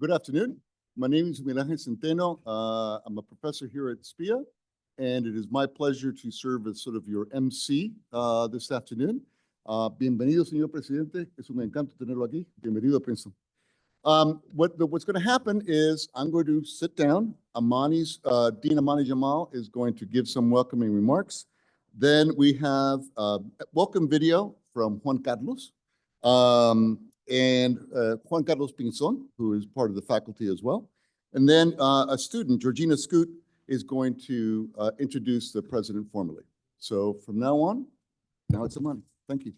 Good afternoon. My name is Miguel Centeno. I'm a professor here at SPIA, and it is my pleasure to serve as sort of your MC this afternoon. Bienvenido, señor presidente. Es un encanto tenerlo aquí. Bienvenido a Princeton. What's going to happen is I'm going to sit down. Dean Amani Jamal is going to give some welcoming remarks. Then we have a welcome video from Juan Carlos. And Juan Carlos Pinzon, who is part of the faculty as well. And then a student, Georgina Scoot, is going to introduce the president formally. So from now on, now it's Amani. Thank you.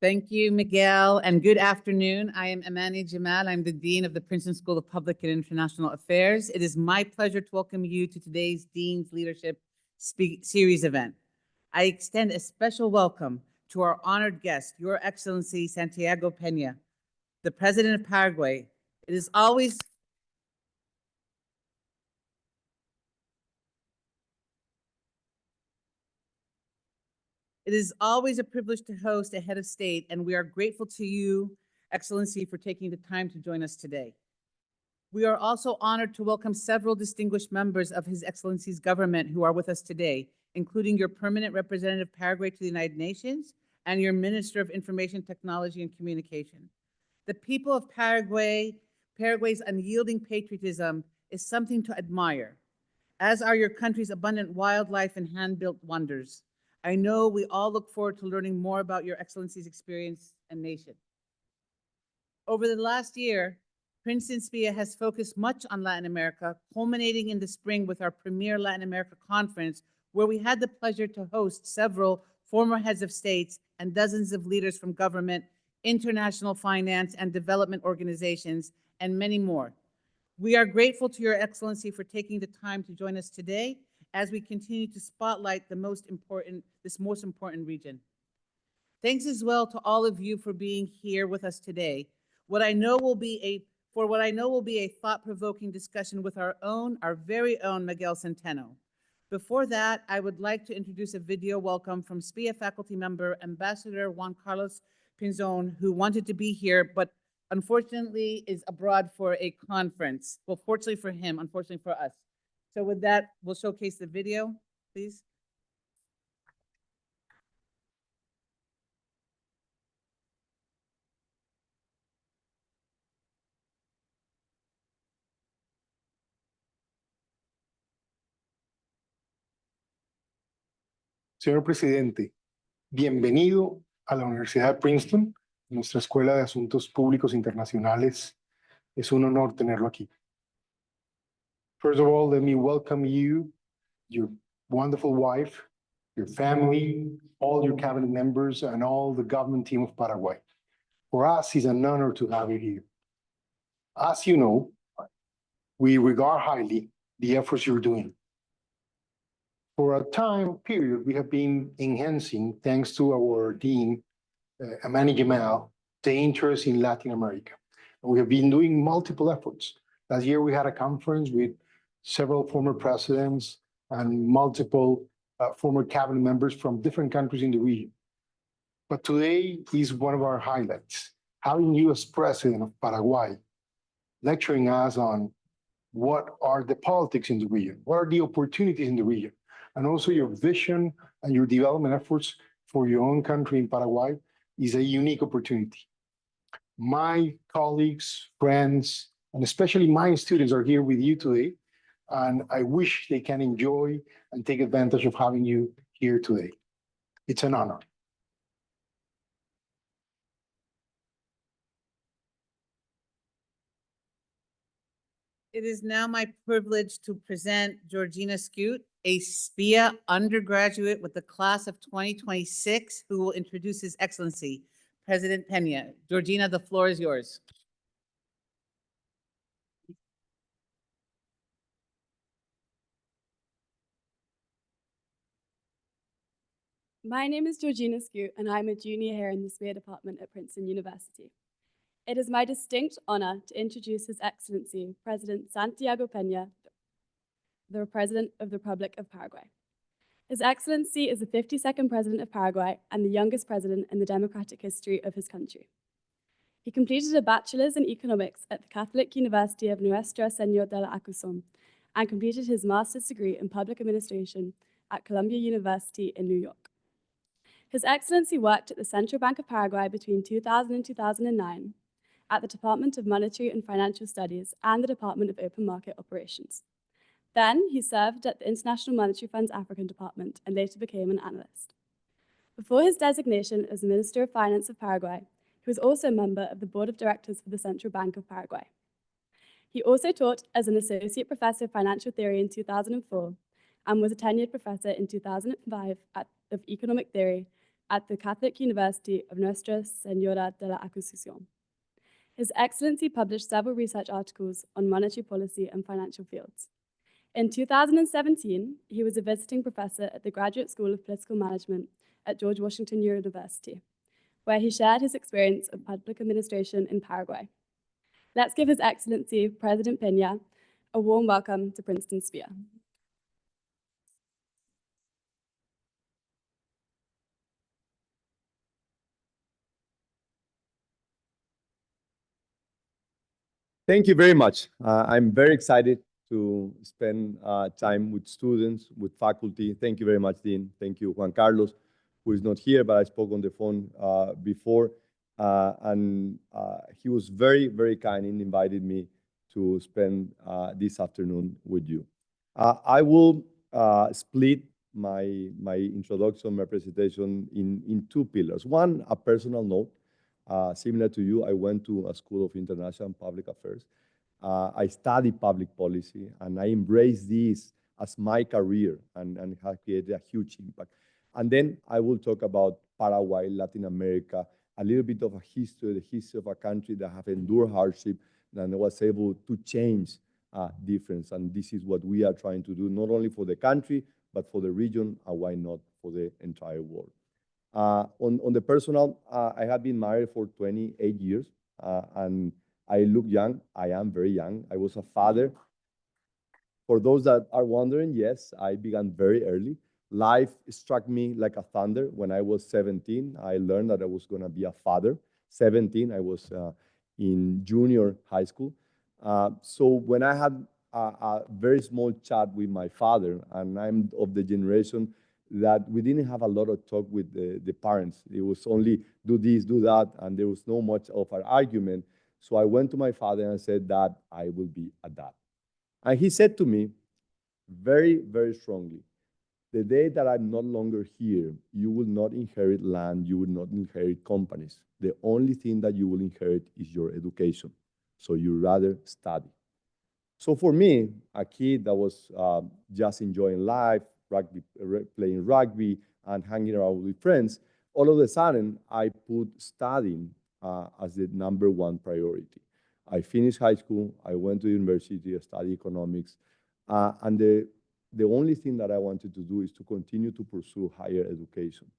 Thank you, Miguel, and good afternoon. I am Amani Jamal. I'm the Dean of the Princeton School of Public and International Affairs. It is my pleasure to welcome you to today's Dean's Leadership Series event. I extend a special welcome to our honored guest, Your Excellency Santiago Peña, the President of Paraguay. It is always a privilege to host a head of state, and we are grateful to you, Excellency, for taking the time to join us today. We are also honored to welcome several distinguished members of His Excellency's government who are with us today, including your permanent representative of Paraguay to the United Nations and your Minister of Information Technology and Communication. The people of Paraguay's unyielding patriotism is something to admire, as are your country's abundant wildlife and hand-built wonders. I know we all look forward to learning more about Your Excellency's experience and nation. Over the last year, Princeton SPIA has focused much on Latin America, culminating in the spring with our premier Latin America conference, where we had the pleasure to host several former heads of states and dozens of leaders from government, international finance and development organizations, and many more. We are grateful to Your Excellency for taking the time to join us today as we continue to spotlight this most important region. Thanks as well to all of you for being here with us today. What I know will be a thought-provoking discussion with our very own Miguel Centeno. Before that, I would like to introduce a video welcome from SPIA faculty member, Ambassador Juan Carlos Pinzon, who wanted to be here, but unfortunately is abroad for a conference. Well, fortunately for him, unfortunately for us. So with that, we'll showcase the video, please. Señor Presidente, bienvenido a la Universidad de Princeton, nuestra Escuela de Asuntos Públicos Internacionales. Es un honor tenerlo aquí. First of all, let me welcome you, your wonderful wife, your family, all your cabinet members, and all the government team of Paraguay. For us, it's an honor to have you here. As you know, we regard highly the efforts you're doing. For a time period, we have been enhancing, thanks to our Dean, Amani Jamal, the interest in Latin America. We have been doing multiple efforts. Last year, we had a conference with several former presidents and multiple former cabinet members from different countries in the region. But today is one of our highlights, having you as president of Paraguay, lecturing us on what are the politics in the region, what are the opportunities in the region, and also your vision and your development efforts for your own country in Paraguay is a unique opportunity. My colleagues, friends, and especially my students are here with you today, and I wish they can enjoy and take advantage of having you here today. It's an honor. It is now my privilege to present Georgina Scoot, a SPIA undergraduate with the class of 2026, who will introduce His Excellency, President Peña. Georgina, the floor is yours. My name is Georgina Scoot, and I'm a junior here in the SPIA department at Princeton University. It is my distinct honor to introduce His Excellency, President Santiago Peña, the President of the Republic of Paraguay. His Excellency is the 52nd President of Paraguay and the youngest president in the democratic history of his country. He completed a bachelor's in economics at the Catholic University of Nuestra Señora de la Asunción and completed his master's degree in public administration at Columbia University in New York. His Excellency worked at the Central Bank of Paraguay between 2000 and 2009, at the Department of Monetary and Financial Studies and the Department of Open Market Operations. Then he served at the International Monetary Fund's African Department and later became an analyst. Before his designation as Minister of Finance of Paraguay, he was also a member of the Board of Directors for the Central Bank of Paraguay. He also taught as an Associate Professor of Financial Theory in 2004 and was a tenured professor in 2005 of Economic Theory at the Catholic University of Nuestra Señora de la Asunción. His Excellency published several research articles on monetary policy and financial fields. In 2017, he was a visiting professor at the Graduate School of Political Management at George Washington University, where he shared his experience of public administration in Paraguay. Let's give His Excellency President Peña a warm welcome to Princeton Sphere. Thank you very much. I'm very excited to spend time with students, with faculty. Thank you very much, Dean. Thank you, Juan Carlos, who is not here, but I spoke on the phone before. He was very, very kind and invited me to spend this afternoon with you. I will split my introduction, my presentation in two pillars. One, a personal note. Similar to you, I went to a School of International Public Affairs. I studied public policy, and I embraced this as my career and have created a huge impact. And then I will talk about Paraguay, Latin America, a little bit of a history, the history of a country that have endured hardship and was able to change difference. And this is what we are trying to do, not only for the country, but for the region, and why not for the entire world. On the personal, I have been married for 28 years, and I look young. I am very young. I was a father. For those that are wondering, yes, I began very early. Life struck me like a thunder. When I was 17, I learned that I was going to be a father. 17, I was in junior high school. So when I had a very small chat with my father, and I'm of the generation that we didn't have a lot of talk with the parents. It was only do this, do that, and there was no much of an argument. So I went to my father and said, Dad, I will be a dad. And he said to me very, very strongly, the day that I'm no longer here, you will not inherit land, you will not inherit companies. The only thing that you will inherit is your education. So you rather study. So for me, a kid that was just enjoying life, playing rugby and hanging around with friends, all of a sudden, I put studying as the #1 priority. I finished high school, I went to university, I studied economics, and the only thing that I wanted to do is to continue to pursue higher education.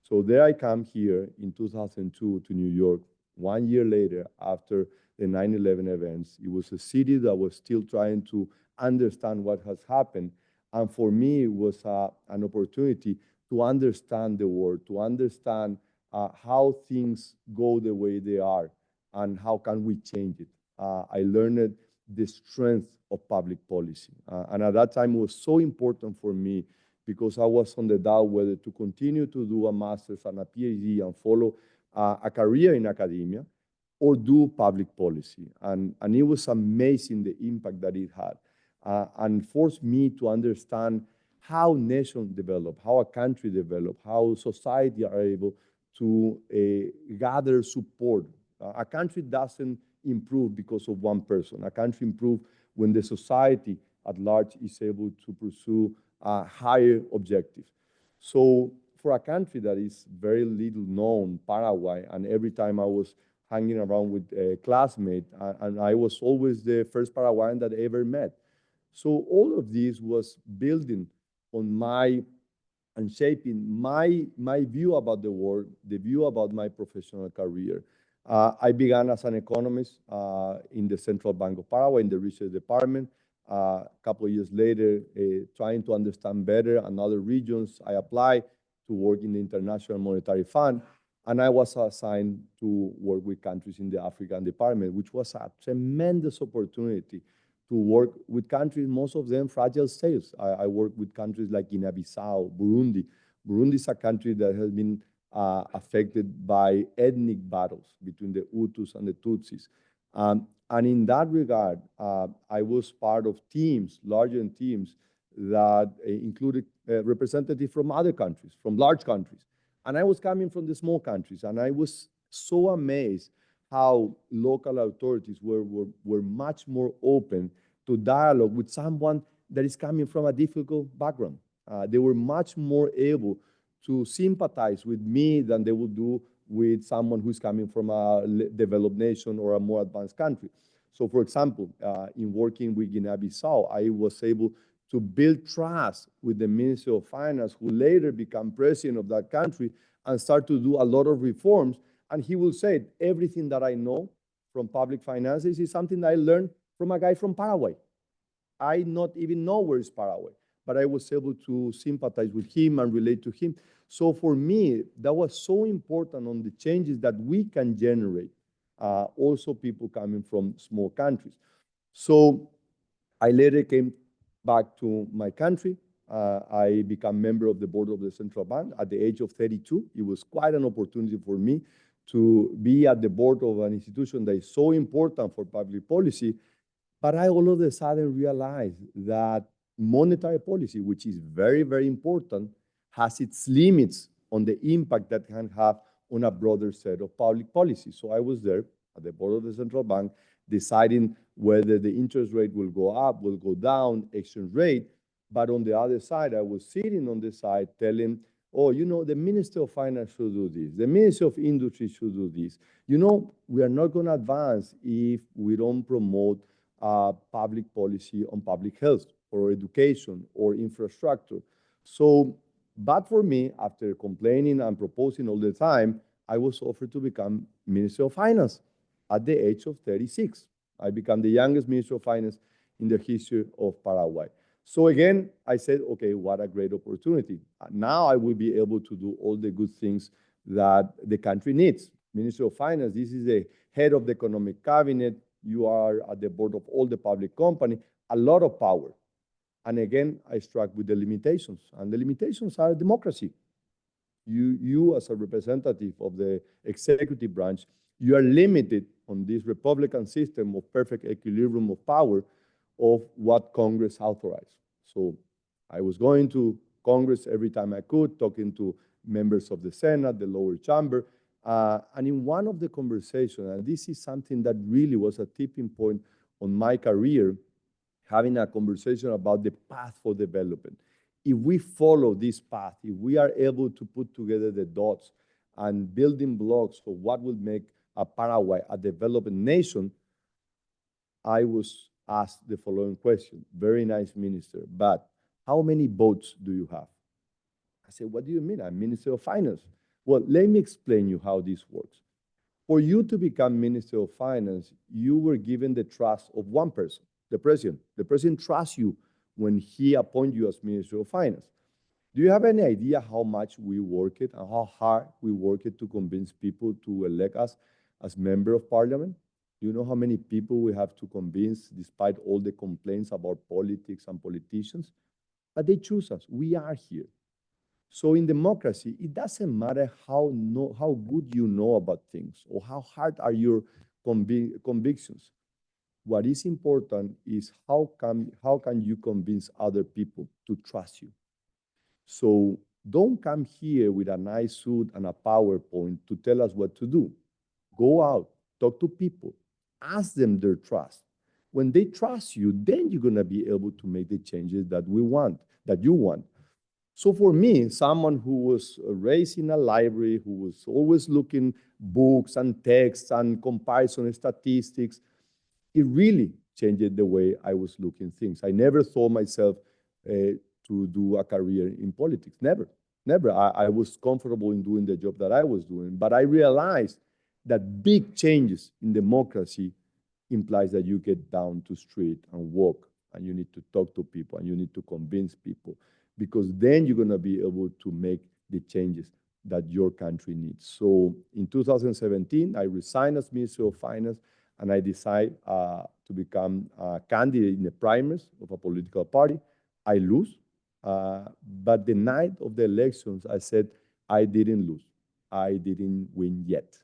So there I come here in 2002 to New York. 1 year later, after the 9/11 events, it was a city that was still trying to understand what has happened. And for me, it was an opportunity to understand the world, to understand how things go the way they are, and how can we change it. I learned the strength of public policy. And at that time, it was so important for me because I was on the doubt whether to continue to do a master's and a PhD and follow a career in academia or do public policy. And it was amazing the impact that it had. And forced me to understand how nations develop, how a country develop, how society are able to gather support. A country doesn't improve because of one person. A country improves when the society at large is able to pursue higher objectives. So for a country that is very little known, Paraguay, and every time I was hanging around with a classmate, and I was always the first Paraguayan that I ever met. So all of this was building on my and shaping my view about the world, the view about my professional career. I began as an economist in the Central Bank of Paraguay in the research department. A couple of years later, trying to understand better and other regions, I applied to work in the International Monetary Fund, and I was assigned to work with countries in the African Department, which was a tremendous opportunity to work with countries, most of them fragile states. I worked with countries like Guinea-Bissau, Burundi. Burundi is a country that has been affected by ethnic battles between the Hutus and the Tutsis. And in that regard, I was part of teams, larger teams, that included representatives from other countries, from large countries. And I was coming from the small countries, and I was so amazed how local authorities were much more open to dialogue with someone that is coming from a difficult background. They were much more able to sympathize with me than they would do with someone who's coming from a developed nation or a more advanced country. So, for example, in working with Guinea-Bissau, I was able to build trust with the Minister of Finance, who later became president of that country, and start to do a lot of reforms. And he will say, everything that I know from public finances is something that I learned from a guy from Paraguay. I not even know where is Paraguay, but I was able to sympathize with him and relate to him. So for me, that was so important on the changes that we can generate, also people coming from small countries. So I later came back to my country. I became member of the board of the central bank at the age of 32. It was quite an opportunity for me to be at the board of an institution that is so important for public policy. But I all of a sudden realized that monetary policy, which is very, very important, has its limits on the impact that can have on a broader set of public policy. So I was there at the board of the central bank, deciding whether the interest rate will go up, will go down, exchange rate. But on the other side, I was sitting on the side telling, oh, you know, the Minister of Finance should do this. The Minister of Industry should do this. You know, we are not going to advance if we don't promote public policy on public health or education or infrastructure. So, but for me, after complaining and proposing all the time, I was offered to become Minister of Finance at the age of 36. I became the youngest Minister of Finance in the history of Paraguay. So again, I said, okay, what a great opportunity. Now I will be able to do all the good things that the country needs. Minister of Finance, this is the head of the economic cabinet. You are at the board of all the public company, a lot of power. And again, I struck with the limitations. And the limitations are democracy. You as a representative of the executive branch, you are limited on this Republican system of perfect equilibrium of power of what Congress authorized. So I was going to Congress every time I could, talking to members of the Senate, the lower chamber. And in one of the conversations, and this is something that really was a tipping point on my career, having a conversation about the path for development. If we follow this path, if we are able to put together the dots and building blocks for what will make a Paraguay a developing nation, I was asked the following question. Very nice, Minister, but how many votes do you have? I said, what do you mean? I'm Minister of Finance. Well, let me explain you how this works. For you to become Minister of Finance, you were given the trust of one person, the President. The President trusts you when he appoints you as Minister of Finance. Do you have any idea how much we work it and how hard we work it to convince people to elect us as Member of Parliament? Do you know how many people we have to convince despite all the complaints about politics and politicians? But they choose us. We are here. So in democracy, it doesn't matter how good you know about things or how hard are your convictions. What is important is how can you convince other people to trust you? So don't come here with a nice suit and a PowerPoint to tell us what to do. Go out, talk to people, ask them their trust. When they trust you, then you're going to be able to make the changes that we want, that you want. So for me, someone who was raised in a library, who was always looking books and texts and comparison statistics, it really changed the way I was looking things. I never thought myself to do a career in politics. Never, never. I was comfortable in doing the job that I was doing, but I realized that big changes in democracy implies that you get down to street and walk and you need to talk to people, and you need to convince people, because then you're going to be able to make the changes that your country needs. So in 2017, I resigned as Minister of Finance, and I decided to become a candidate in the primaries of a political party. I lose, but the night of the elections, I said, I didn't lose. I didn't win yet.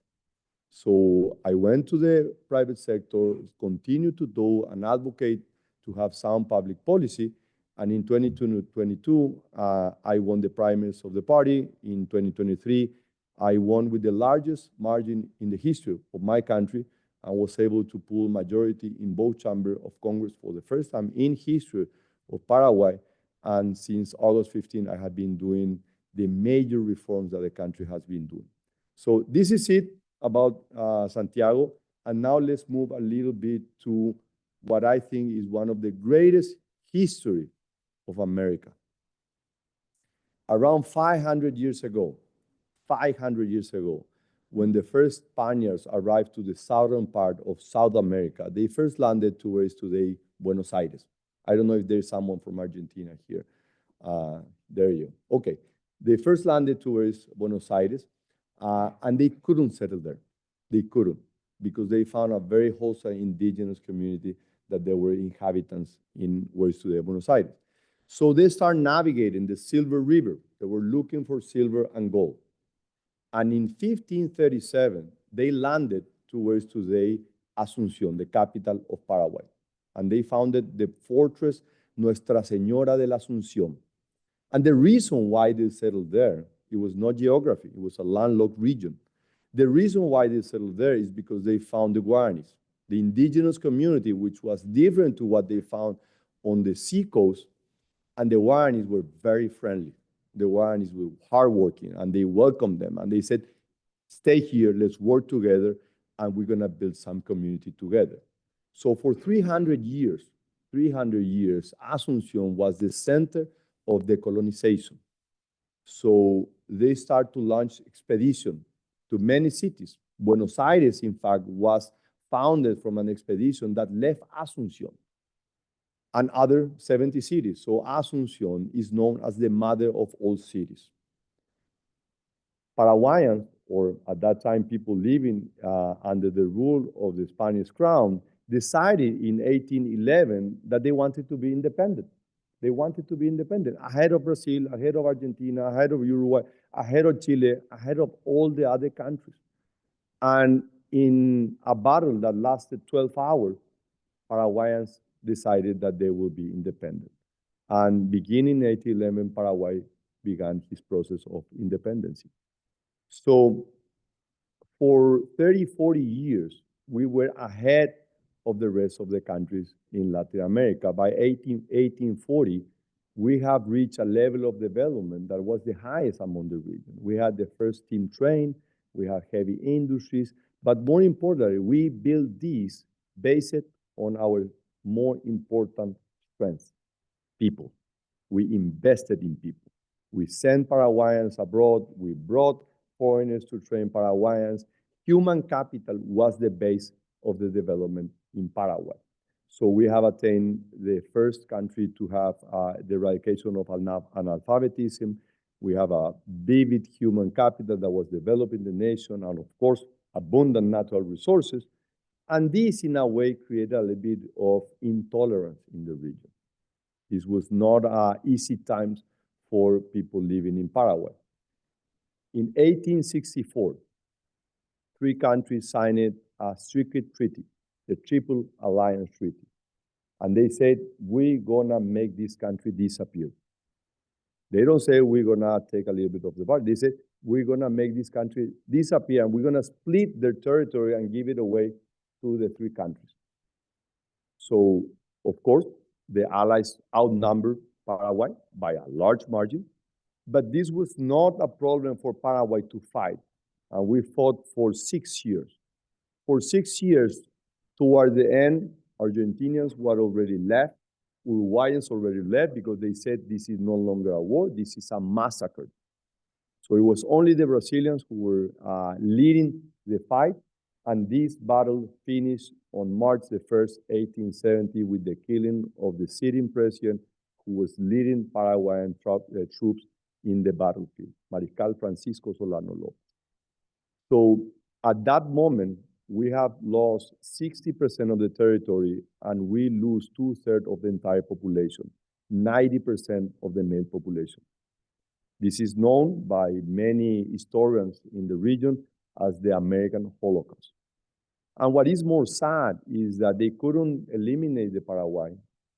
So I went to the private sector, continued to do and advocate to have sound public policy. And in 2022, I won the primaries of the party. In 2023, I won with the largest margin in the history of my country and was able to pull majority in both chambers of Congress for the first time in history of Paraguay. And since August 15, I have been doing the major reforms that the country has been doing. So this is it about Santiago. And now let's move a little bit to what I think is one of the greatest history of America. Around 500 years ago, when the first Spaniards arrived to the southern part of South America, they first landed to where is today Buenos Aires. I don't know if there's someone from Argentina here. There you go. Okay. They first landed to where is Buenos Aires, and they couldn't settle there. They couldn't, because they found a very hostile indigenous community that they were inhabitants in where is today Buenos Aires. So they started navigating the Silver River. They were looking for silver and gold. And in 1537, they landed to where is today Asunción, the capital of Paraguay. And they founded the fortress Nuestra Señora de la Asunción. And the reason why they settled there, it was not geography, it was a landlocked region. The reason why they settled there is because they found the Guaranis, the indigenous community, which was different to what they found on the seacoast. And the Guaranis were very friendly. The Guaranis were hardworking, and they welcomed them. And they said, stay here, let's work together, and we're going to build some community together. So for 300 years, Asunción was the center of the colonization. So they start to launch expedition to many cities. Buenos Aires, in fact, was founded from an expedition that left Asunción and other 70 cities. So Asunción is known as the mother of all cities. Paraguayans, or at that time people living under the rule of the Spanish crown, decided in 1811 that they wanted to be independent. They wanted to be independent, ahead of Brazil, ahead of Argentina, ahead of Uruguay, ahead of Chile, ahead of all the other countries. And in a battle that lasted 12 hours, Paraguayans decided that they will be independent. And beginning in 1811, Paraguay began his process of independence. So for 30, 40 years, we were ahead of the rest of the countries in Latin America. By 1840, we have reached a level of development that was the highest among the region. We had the first steam train, we have heavy industries, but more importantly, we built these based on our more important strengths, people. We invested in people. We sent Paraguayans abroad, we brought foreigners to train Paraguayans. Human capital was the base of the development in Paraguay. So we have attained the first country to have the eradication of analphabetism. We have a vivid human capital that was developed in the nation, and of course, abundant natural resources. And this, in a way, created a little bit of intolerance in the region. This was not easy times for people living in Paraguay. In 1864, 3 countries signed a secret treaty, the Triple Alliance Treaty. And they said, we're gonna make this country disappear. They don't say we're gonna take a little bit of the part. They said, we're gonna make this country disappear, and we're gonna split their territory and give it away to the 3 countries. So, of course, the Allies outnumbered Paraguay by a large margin, but this was not a problem for Paraguay to fight. And we fought for 6 years. For 6 years, toward the end, Argentinians were already left, Uruguayans already left, because they said this is no longer a war, this is a massacre. So it was only the Brazilians who were leading the fight, And this battle finished on March the 1st, 1870, with the killing of the sitting president who was leading Paraguayan troops in the battlefield, Mariscal Francisco Solano Lopez. So at that moment, we have lost 60% of the territory, and we lose 2/3 of the entire population, 90% of the male population. This is known by many historians in the region as the American Holocaust. And what is more sad is that they couldn't eliminate the Paraguay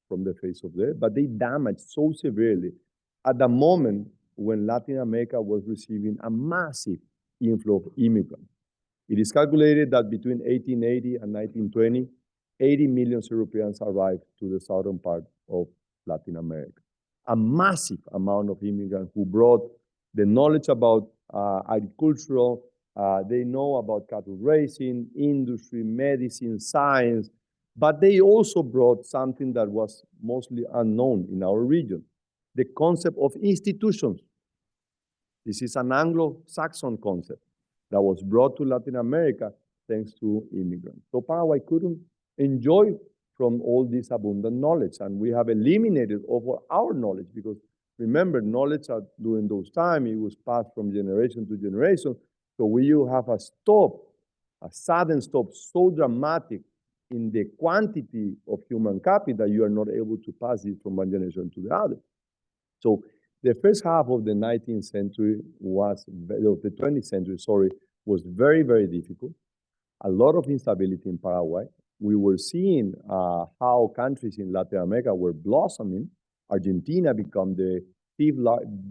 from the face of the earth, but they damaged so severely at the moment when Latin America was receiving a massive inflow of immigrants. It is calculated that between 1880 and 1920, 80 million Europeans arrived to the southern part of Latin America. A massive amount of immigrants who brought the knowledge about agricultural, they know about cattle raising, industry, medicine, science, but they also brought something that was mostly unknown in our region, the concept of institutions. This is an Anglo-Saxon concept that was brought to Latin America thanks to immigrants. So Paraguay couldn't enjoy from all this abundant knowledge, and we have eliminated all our knowledge because remember, knowledge during those times, it was passed from generation to generation. So when you have a stop, a sudden stop so dramatic in the quantity of human capital, you are not able to pass it from one generation to the other. So the first half of the 19th century was, of the 20th century, sorry, was very, very difficult. A lot of instability in Paraguay. We were seeing how countries in Latin America were blossoming. Argentina became the fifth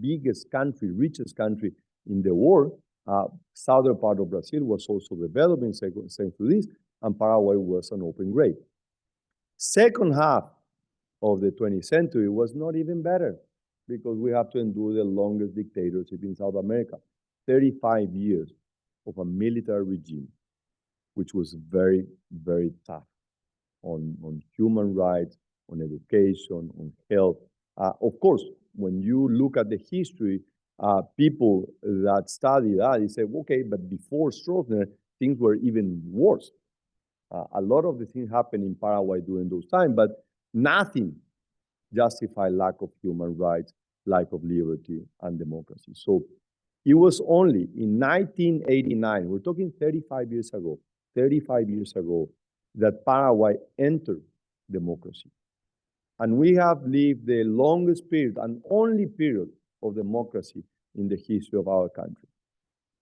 biggest country, richest country in the world. Southern part of Brazil was also developing thanks to this, and Paraguay was an open grave. Second half of the 20th century was not even better because we have to endure the longest dictatorship in South America, 35 years of a military regime, which was very, very tough on human rights, on education, on health. Of course, when you look at the history, people that study that, they say, okay, but before Stroessner, things were even worse. A lot of the things happened in Paraguay during those times, but nothing justified lack of human rights, lack of liberty and democracy. So it was only in 1989, we're talking 35 years ago, that Paraguay entered democracy. And we have lived the longest period and only period of democracy in the history of our country.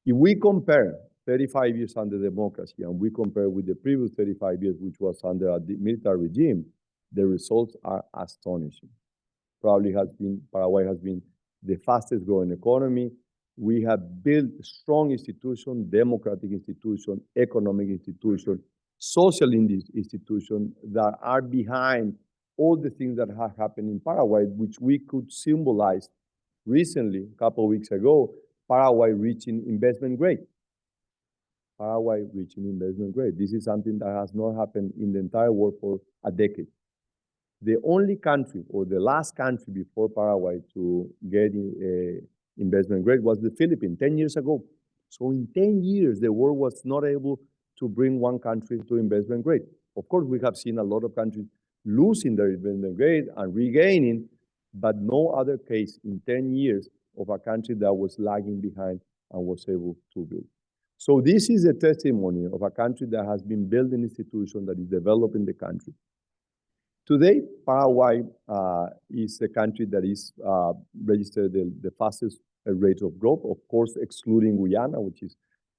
If we compare 35 years under democracy and we compare with the previous 35 years, which was under a military regime, the results are astonishing. Paraguay has been the fastest growing economy. We have built strong institutions, democratic institutions, economic institutions, social institutions that are behind all the things that have happened in Paraguay, which we could symbolize recently, a couple of weeks ago, Paraguay reaching investment grade. Paraguay reaching investment grade. This is something that has not happened in the entire world for a decade. The only country, or the last country before Paraguay to get investment grade was the Philippines 10 years ago. So in 10 years, the world was not able to bring one country to investment grade. Of course, we have seen a lot of countries losing their investment grade and regaining, but no other case in 10 years of a country that was lagging behind and was able to build. So this is a testimony of a country that has been building institutions, that is developing the country. Today, Paraguay is a country that is registered the fastest rate of growth, of course, excluding Guyana, which is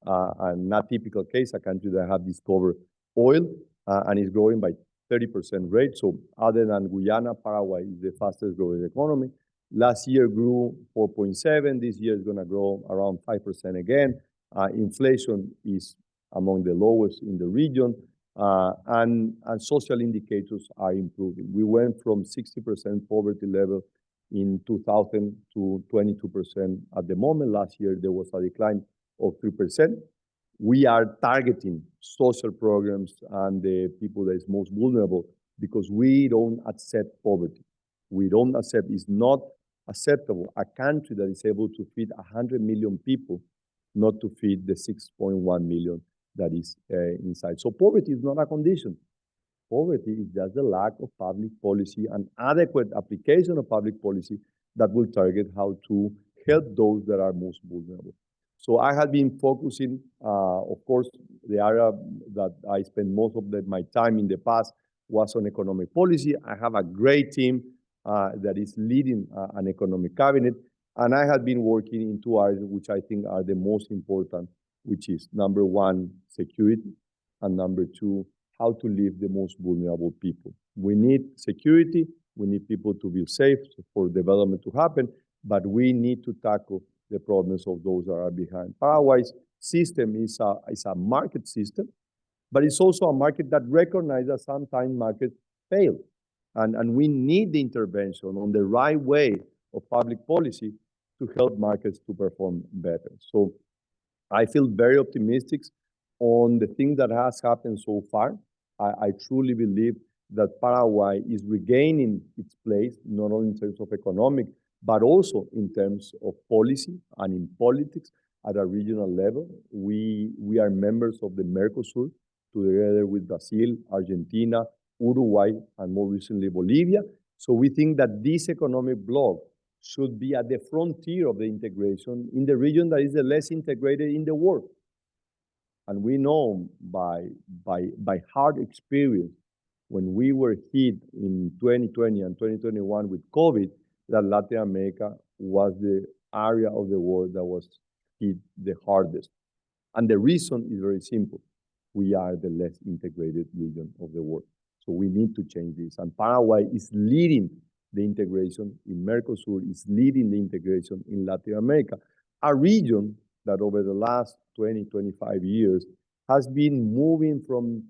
an atypical case, a country that have discovered oil and is growing by 30% rate. So other than Guyana, Paraguay is the fastest growing economy. Last year grew 4.7. This year is going to grow around 5% again. Inflation is among the lowest in the region. And social indicators are improving. We went from 60% poverty level in 2000 to 22% at the moment. Last year, there was a decline of 3%. We are targeting social programs and the people that is most vulnerable because we don't accept poverty. We don't accept, it's not acceptable, a country that is able to feed 100 million people not to feed the 6.1 million that is inside. So poverty is not a condition. Poverty is just the lack of public policy and adequate application of public policy that will target how to help those that are most vulnerable. So I have been focusing, of course, the area that I spent most of my time in the past was on economic policy. I have a great team that is leading an economic cabinet, and I have been working in two areas which I think are the most important, which is number one, security, and number two, how to live the most vulnerable people. We need security, we need people to be safe for development to happen, but we need to tackle the problems of those that are behind. Paraguay's system is a market system, but it's also a market that recognizes that sometimes markets fail. And we need the intervention on the right way of public policy to help markets to perform better. So I feel very optimistic on the thing that has happened so far. I truly believe that Paraguay is regaining its place, not only in terms of economic, but also in terms of policy and in politics at a regional level. We are members of the Mercosur, together with Brazil, Argentina, Uruguay, and more recently Bolivia. So we think that this economic bloc should be at the frontier of the integration in the region that is the less integrated in the world. And we know by hard experience, when we were hit in 2020 and 2021 with COVID, that Latin America was the area of the world that was hit the hardest. And the reason is very simple. We are the less integrated region of the world. So we need to change this. And Paraguay is leading the integration in Mercosur, is leading the integration in Latin America, a region that over the last 20, 25 years has been moving from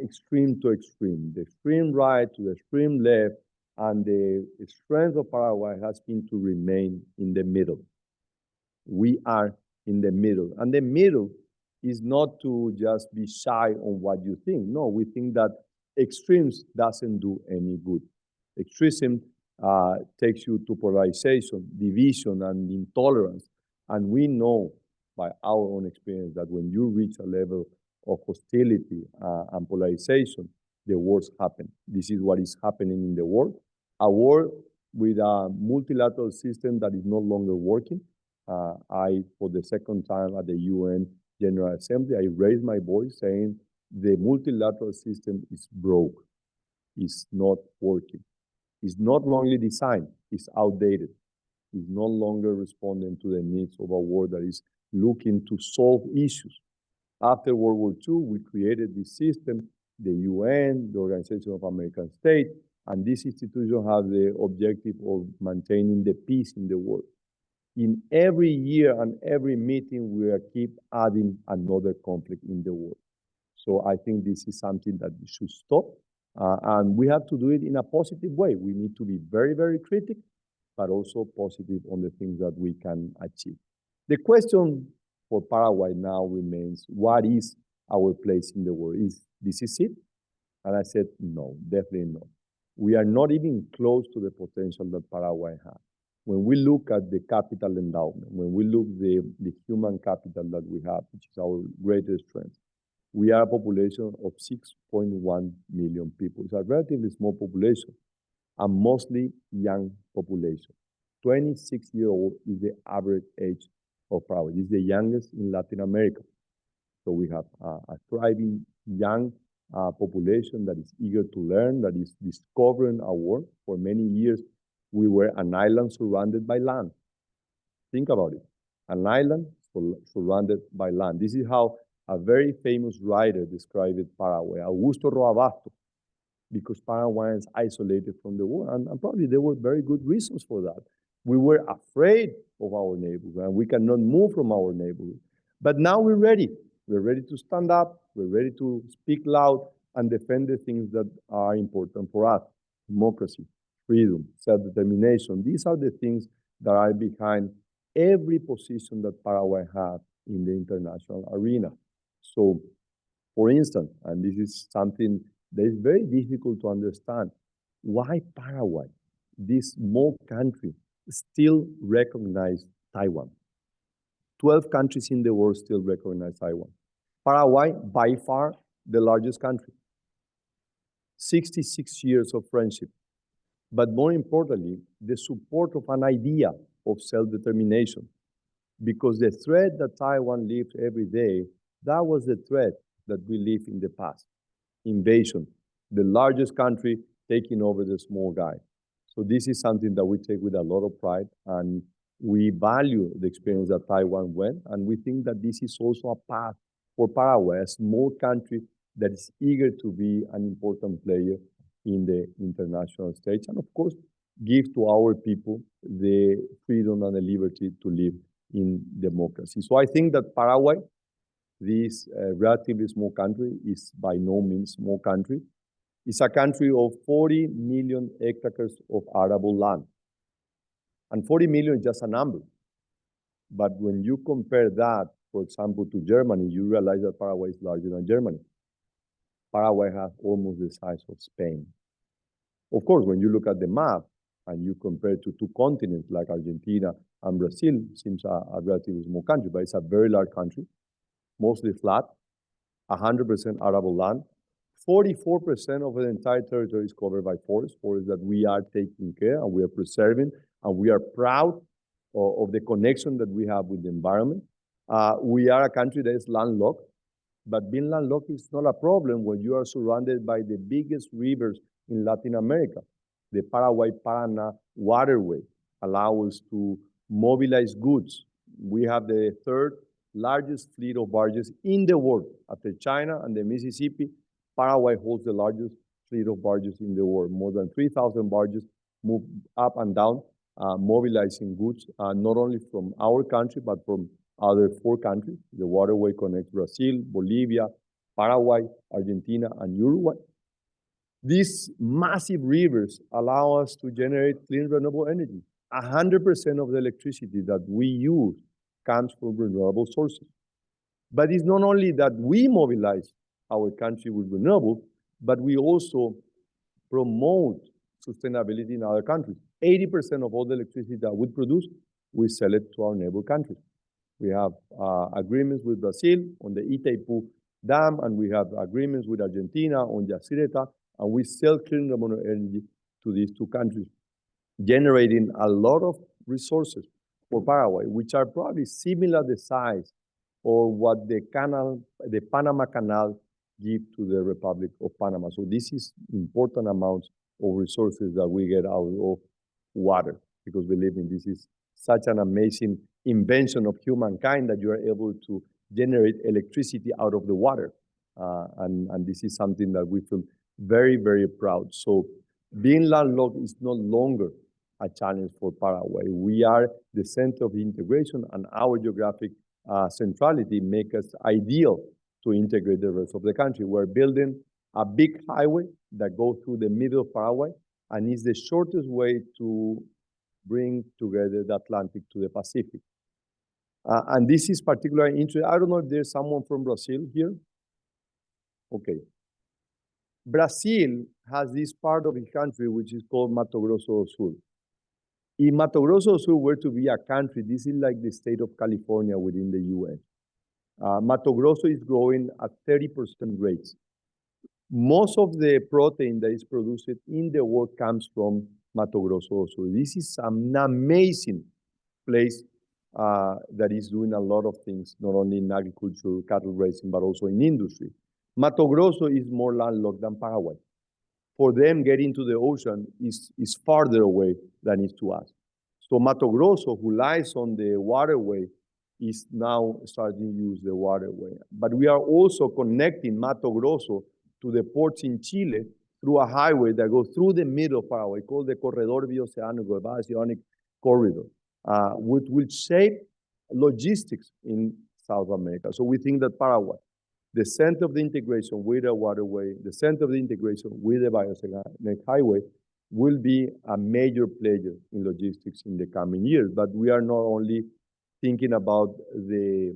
extreme to extreme, the extreme right to the extreme left, and the strength of Paraguay has been to remain in the middle. We are in the middle, and the middle is not to just be shy on what you think. No, we think that extremes doesn't do any good. Extremism takes you to polarization, division, and intolerance. And we know by our own experience that when you reach a level of hostility and polarization, the worst happen. This is what is happening in the world. A world with a multilateral system that is no longer working. For the second time at the UN General Assembly, I raised my voice saying the multilateral system is broke. It's not working. It's not wrongly designed. It's outdated. It's no longer responding to the needs of a world that is looking to solve issues. After World War II, we created this system, the UN, the Organization of American States, and this institution have the objective of maintaining the peace in the world. In every year and every meeting, we keep adding another conflict in the world. So I think this is something that should stop, and we have to do it in a positive way. We need to be very, very critical, but also positive on the things that we can achieve. The question for Paraguay now remains, what is our place in the world? Is this it? And I said, no, definitely not. We are not even close to the potential that Paraguay has. When we look at the capital endowment, when we look at the human capital that we have, which is our greatest strength, we are a population of 6.1 million people. It's a relatively small population, and mostly young population. 26-year-old is the average age of Paraguay. It's the youngest in Latin America. So we have a thriving young population that is eager to learn, that is discovering our world. For many years, we were an island surrounded by land. Think about it. An island surrounded by land. This is how a very famous writer described Paraguay, Augusto Roabasto, because Paraguayans isolated from the world. And probably there were very good reasons for that. We were afraid of our neighborhood, and we cannot move from our neighborhood. But now we're ready. We're ready to stand up. We're ready to speak loud and defend the things that are important for us. Democracy, freedom, self-determination. These are the things that are behind every position that Paraguay has in the international arena. So, for instance, and this is something that is very difficult to understand, why Paraguay, this small country, still recognize Taiwan. 12 countries in the world still recognize Taiwan. Paraguay, by far the largest country. 66 years of friendship. But more importantly, the support of an idea of self-determination. Because the threat that Taiwan lives every day, that was the threat that we lived in the past. Invasion, the largest country taking over the small guy. So this is something that we take with a lot of pride, and we value the experience that Taiwan went, and we think that this is also a path for Paraguay, a small country that is eager to be an important player in the international stage, and of course, give to our people the freedom and the liberty to live in democracy. So I think that Paraguay, this relatively small country, is by no means small country. It's a country of 40 million hectares of arable land. And 40 million is just a number. But when you compare that, for example, to Germany, you realize that Paraguay is larger than Germany. Paraguay has almost the size of Spain. Of course, when you look at the map and you compare to two continents like Argentina and Brazil, it seems a relatively small country, but it's a very large country, mostly flat, 100% arable land. 44% of the entire territory is covered by forests that we are taking care and we are preserving, and we are proud of the connection that we have with the environment. We are a country that is landlocked, but being landlocked is not a problem when you are surrounded by the biggest rivers in Latin America. The Paraguay-Paraná waterway allows us to mobilize goods. We have the third largest fleet of barges in the world. After China and the Mississippi, Paraguay holds the largest fleet of barges in the world. More than 3,000 barges move up and down, mobilizing goods, not only from our country, but from other 4 countries. The waterway connects Brazil, Bolivia, Paraguay, Argentina, and Uruguay. These massive rivers allow us to generate clean, renewable energy. 100% of the electricity that we use comes from renewable sources. But it's not only that we mobilize our country with renewable, but we also promote sustainability in other countries. 80% of all the electricity that we produce, we sell it to our neighbor countries. We have agreements with Brazil on the Itaipu Dam, and we have agreements with Argentina on Yacyretá, and we sell clean renewable energy to these 2 countries, generating a lot of resources for Paraguay, which are probably similar the size or what the Panama Canal give to the Republic of Panama. So this is important amounts of resources that we get out of water, because believe me, this is such an amazing invention of humankind that you are able to generate electricity out of the water. And this is something that we feel very, very proud. So being landlocked is no longer a challenge for Paraguay. We are the center of the integration, and our geographic centrality makes us ideal to integrate the rest of the country. We're building a big highway that goes through the middle of Paraguay, and is the shortest way to bring together the Atlantic to the Pacific. And this is particularly interesting. I don't know if there's someone from Brazil here. Okay. Brazil has this part of the country which is called Mato Grosso do Sul. If Mato Grosso do Sul were to be a country, this is like the state of California within the US. Mato Grosso is growing at 30% rates. Most of the protein that is produced in the world comes from Mato Grosso do Sul. This is an amazing place that is doing a lot of things, not only in agriculture, cattle raising, but also in industry. Mato Grosso is more landlocked than Paraguay. For them, getting to the ocean is farther away than it is to us. So Mato Grosso, who lies on the waterway, is now starting to use the waterway. But we are also connecting Mato Grosso to the ports in Chile through a highway that goes through the middle of Paraguay, called the Corredor Bioceánico, the Bioceanic Corridor, which will shape logistics in South America. So we think that Paraguay, the center of the integration with the waterway, the center of the integration with the Bioceanic Highway, will be a major player in logistics in the coming years. But we are not only thinking about the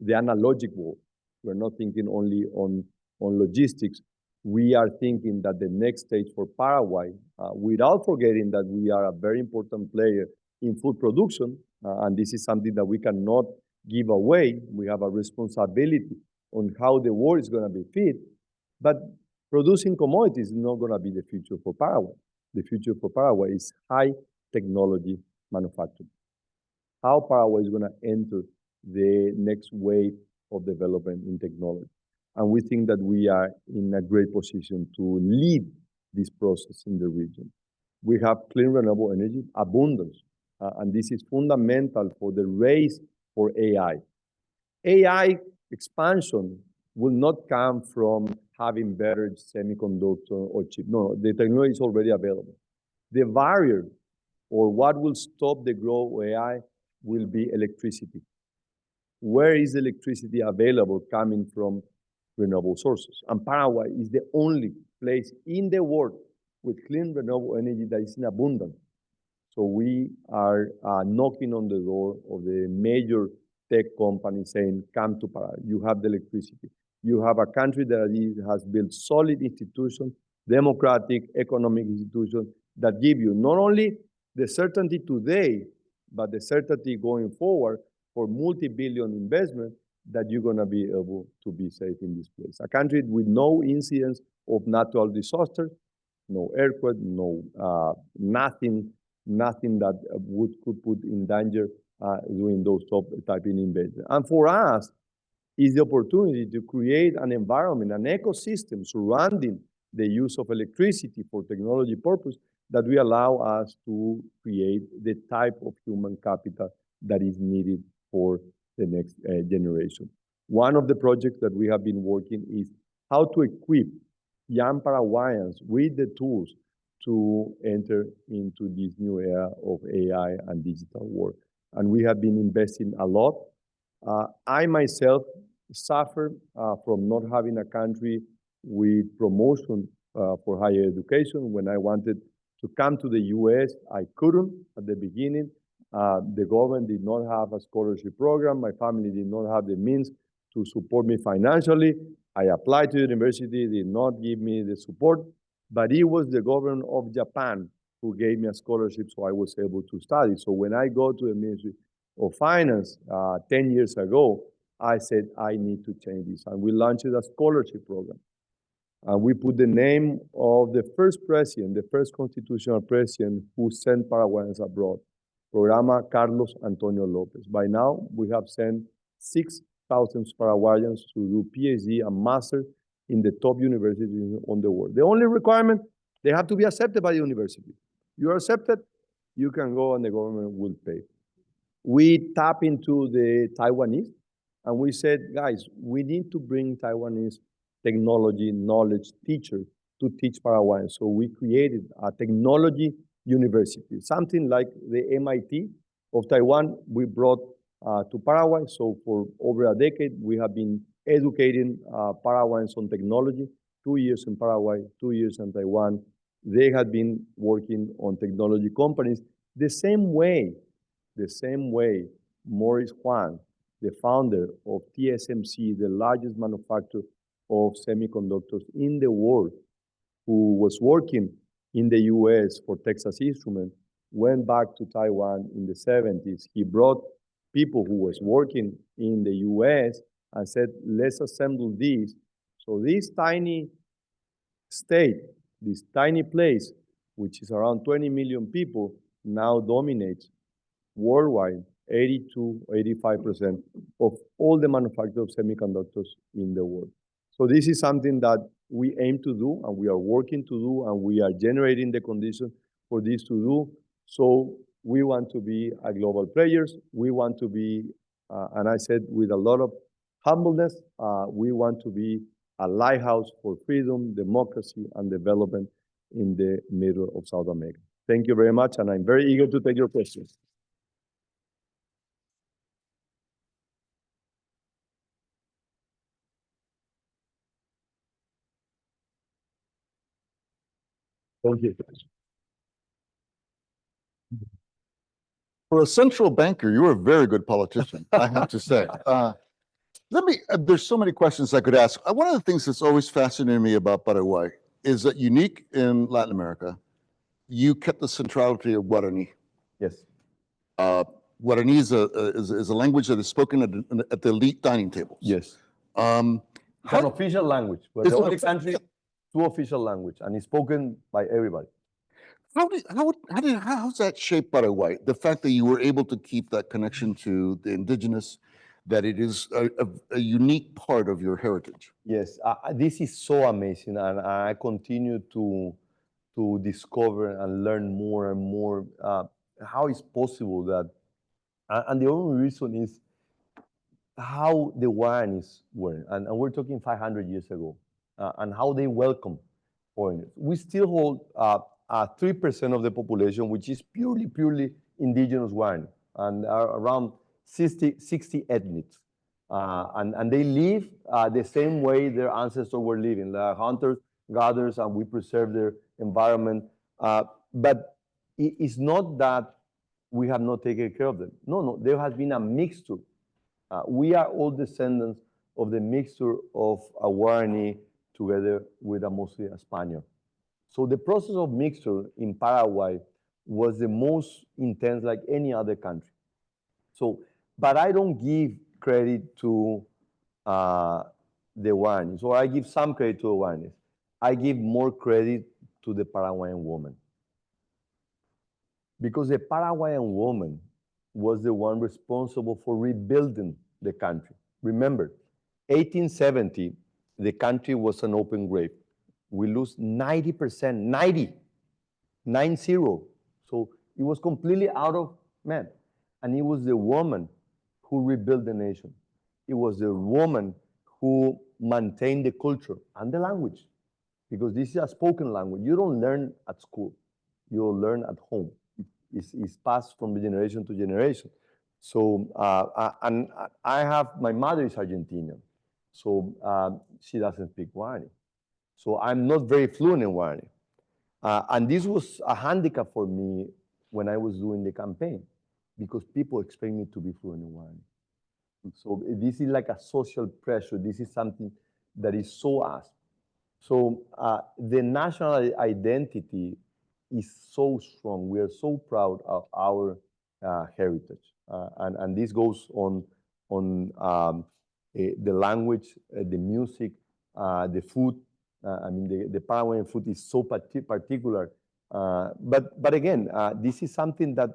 analogic world. We're not thinking only on logistics. We are thinking that the next stage for Paraguay, without forgetting that we are a very important player in food production, and this is something that we cannot give away. We have a responsibility on how the world is going to be fed. But producing commodities is not going to be the future for Paraguay. The future for Paraguay is high technology manufacturing. How Paraguay is going to enter the next wave of development in technology. And we think that we are in a great position to lead this process in the region. We have clean renewable energy abundance, and this is fundamental for the race for AI. AI expansion will not come from having better semiconductor or chip. No, the technology is already available. The barrier or what will stop the growth of AI will be electricity. Where is electricity available coming from renewable sources? And Paraguay is the only place in the world with clean renewable energy that is in abundance. So we are knocking on the door of the major tech companies saying, come to Paraguay, you have the electricity. You have a country that has built solid institutions, democratic, economic institutions that give you not only the certainty today, but the certainty going forward for multi-billion investment that you're going to be able to be safe in this place. A country with no incidents of natural disaster, no earthquake, nothing that could put in danger doing those type of investment. And for us, is the opportunity to create an environment, an ecosystem surrounding the use of electricity for technology purpose that will allow us to create the type of human capital that is needed for the next generation. One of the projects that we have been working is how to equip young Paraguayans with the tools to enter into this new era of AI and digital world. And we have been investing a lot. I myself suffer from not having a country with promotion for higher education. When I wanted to come to the US, I couldn't at the beginning. The government did not have a scholarship program. My family did not have the means to support me financially. I applied to the university, did not give me the support, but it was the government of Japan who gave me a scholarship, so I was able to study. So when I go to the Ministry of Finance 10 years ago, I said, I need to change this. And we launched a scholarship program. And we put the name of the first president, the first constitutional president who sent Paraguayans abroad, Programa Carlos Antonio Lopez. By now, we have sent 6,000 Paraguayans to do PhD and master in the top universities on the world. The only requirement, they have to be accepted by the university. You are accepted, you can go and the government will pay. We tap into the Taiwanese and we said, guys, we need to bring Taiwanese technology, knowledge, teachers to teach Paraguayans. So we created a technology university, something like the MIT of Taiwan we brought to Paraguay. So for over a decade, we have been educating Paraguayans on technology, 2 years in Paraguay, 2 years in Taiwan. They had been working on technology companies the same way Maurice Juan, the founder of TSMC, the largest manufacturer of semiconductors in the world, who was working in the US for Texas Instruments, went back to Taiwan in the 70s. He brought people who was working in the US and said, let's assemble this. So this tiny state, this tiny place, which is around 20 million people, now dominates worldwide 82-85% of all the manufacture of semiconductors in the world. So this is something that we aim to do and we are working to do and we are generating the conditions for this to do. So we want to be a global players. We want to be, and I said with a lot of humbleness, we want to be a lighthouse for freedom, democracy, and development in the middle of South America. Thank you very much, and I'm very eager to take your questions. Thank you. For a central banker, you're a very good politician, I have to say. There's so many questions I could ask. One of the things that's always fascinated me about Paraguay is that unique in Latin America, you kept the centrality of Guarani. Yes. Guarani is a language that is spoken at the elite dining tables. Yes. Um, It's an how, official language. We're It's the an only official- country to official language, and it's spoken by everybody. how's that shaped Paraguay? The fact that you were able to keep that connection to the indigenous, that it is a unique part of your heritage. Yes, this is so amazing, and I continue to discover and learn more and more how it's possible that, and the only reason is how the Guaranis were, and we're talking 500 years ago, and how they welcome foreigners. We still hold 3% of the population, which is purely indigenous Guarani, and are around 60 ethnics. And they live the same way their ancestors were living, like hunters, gatherers, and we preserve their environment. But it's not that we have not taken care of them. No, there has been a mixture. We are all descendants of the mixture of a Guarani together with mostly a Spaniard. So the process of mixture in Paraguay was the most intense like any other country. So, but I don't give credit to the Guaranis, or I give some credit to the Guaranis. I give more credit to the Paraguayan woman. Because the Paraguayan woman was the one responsible for rebuilding the country. Remember, 1870, the country was an open grave. We lose 90%, 90. So it was completely out of man. And it was the woman who rebuilt the nation. It was the woman who maintained the culture and the language. Because this is a spoken language. You don't learn at school. You learn at home. It's passed from generation to generation. So, and my mother is Argentinian. So she doesn't speak Guarani. So I'm not very fluent in Guarani. And this was a handicap for me when I was doing the campaign, because people expect me to be fluent in Guarani. So this is like a social pressure. This is something that is so asked. So the national identity is so strong. We are so proud of our heritage. And this goes on the language, the music, the food. I mean, the Paraguayan food is so particular. But again, this is something that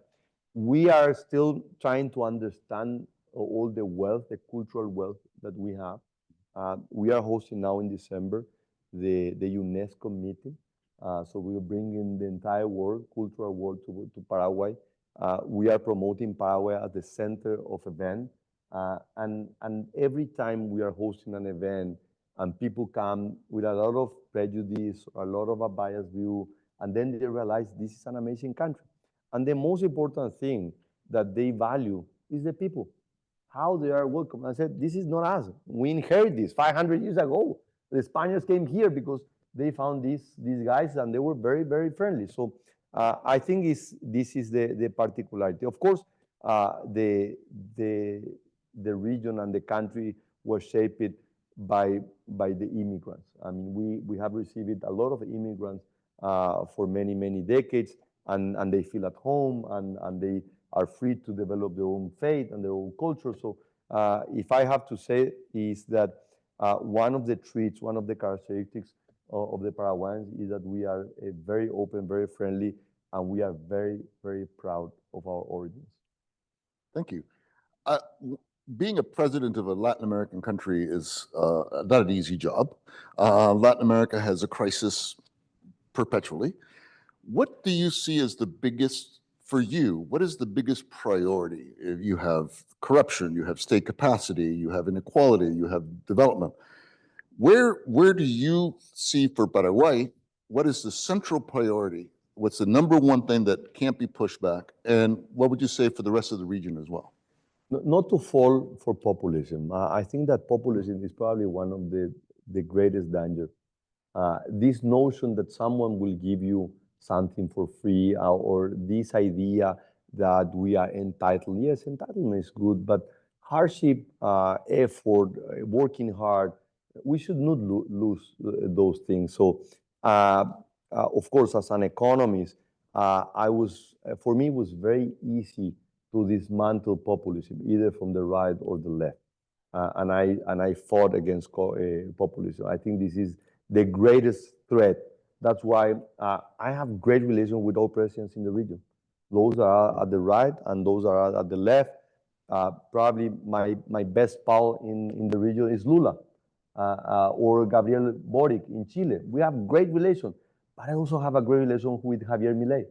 we are still trying to understand all the wealth, the cultural wealth that we have. We are hosting now in December the UNESCO meeting. So we are bringing the entire world, cultural world to Paraguay. We are promoting Paraguay as the center of event. And every time we are hosting an event and people come with a lot of prejudice, a lot of a biased view, and then they realize this is an amazing country. And the most important thing that they value is the people, how they are welcome. I said, this is not us. We inherited this 500 years ago. The Spaniards came here because they found these guys and they were very, very friendly. So I think this is the particularity. Of course, the region and the country was shaped by the immigrants. I mean, we have received a lot of immigrants for many, many decades, and they feel at home, and they are free to develop their own faith and their own culture. So if I have to say is that one of the traits, one of the characteristics of the Paraguayans is that we are very open, very friendly, and we are very, very proud of our origins. Thank you. Being a president of a Latin American country is not an easy job. Latin America has a crisis perpetually. What do you see as the biggest, for you, what is the biggest priority? If you have corruption, you have state capacity, you have inequality, you have development. Where do you see for Paraguay, what is the central priority? What's the number one thing that can't be pushed back? And what would you say for the rest of the region as well? Not to fall for populism. I think that populism is probably one of the greatest dangers. This notion that someone will give you something for free, or this idea that we are entitled. Yes, entitlement is good, but hardship, effort, working hard, we should not lose those things. So, of course, as an economist, for me, it was very easy to dismantle populism, either from the right or the left. And I fought against populism. I think this is the greatest threat. That's why I have great relations with all presidents in the region. Those are at the right and those are at the left. Probably my best pal in the region is Lula or Gabriel Boric in Chile. We have great relations, but I also have a great relation with Javier Milei.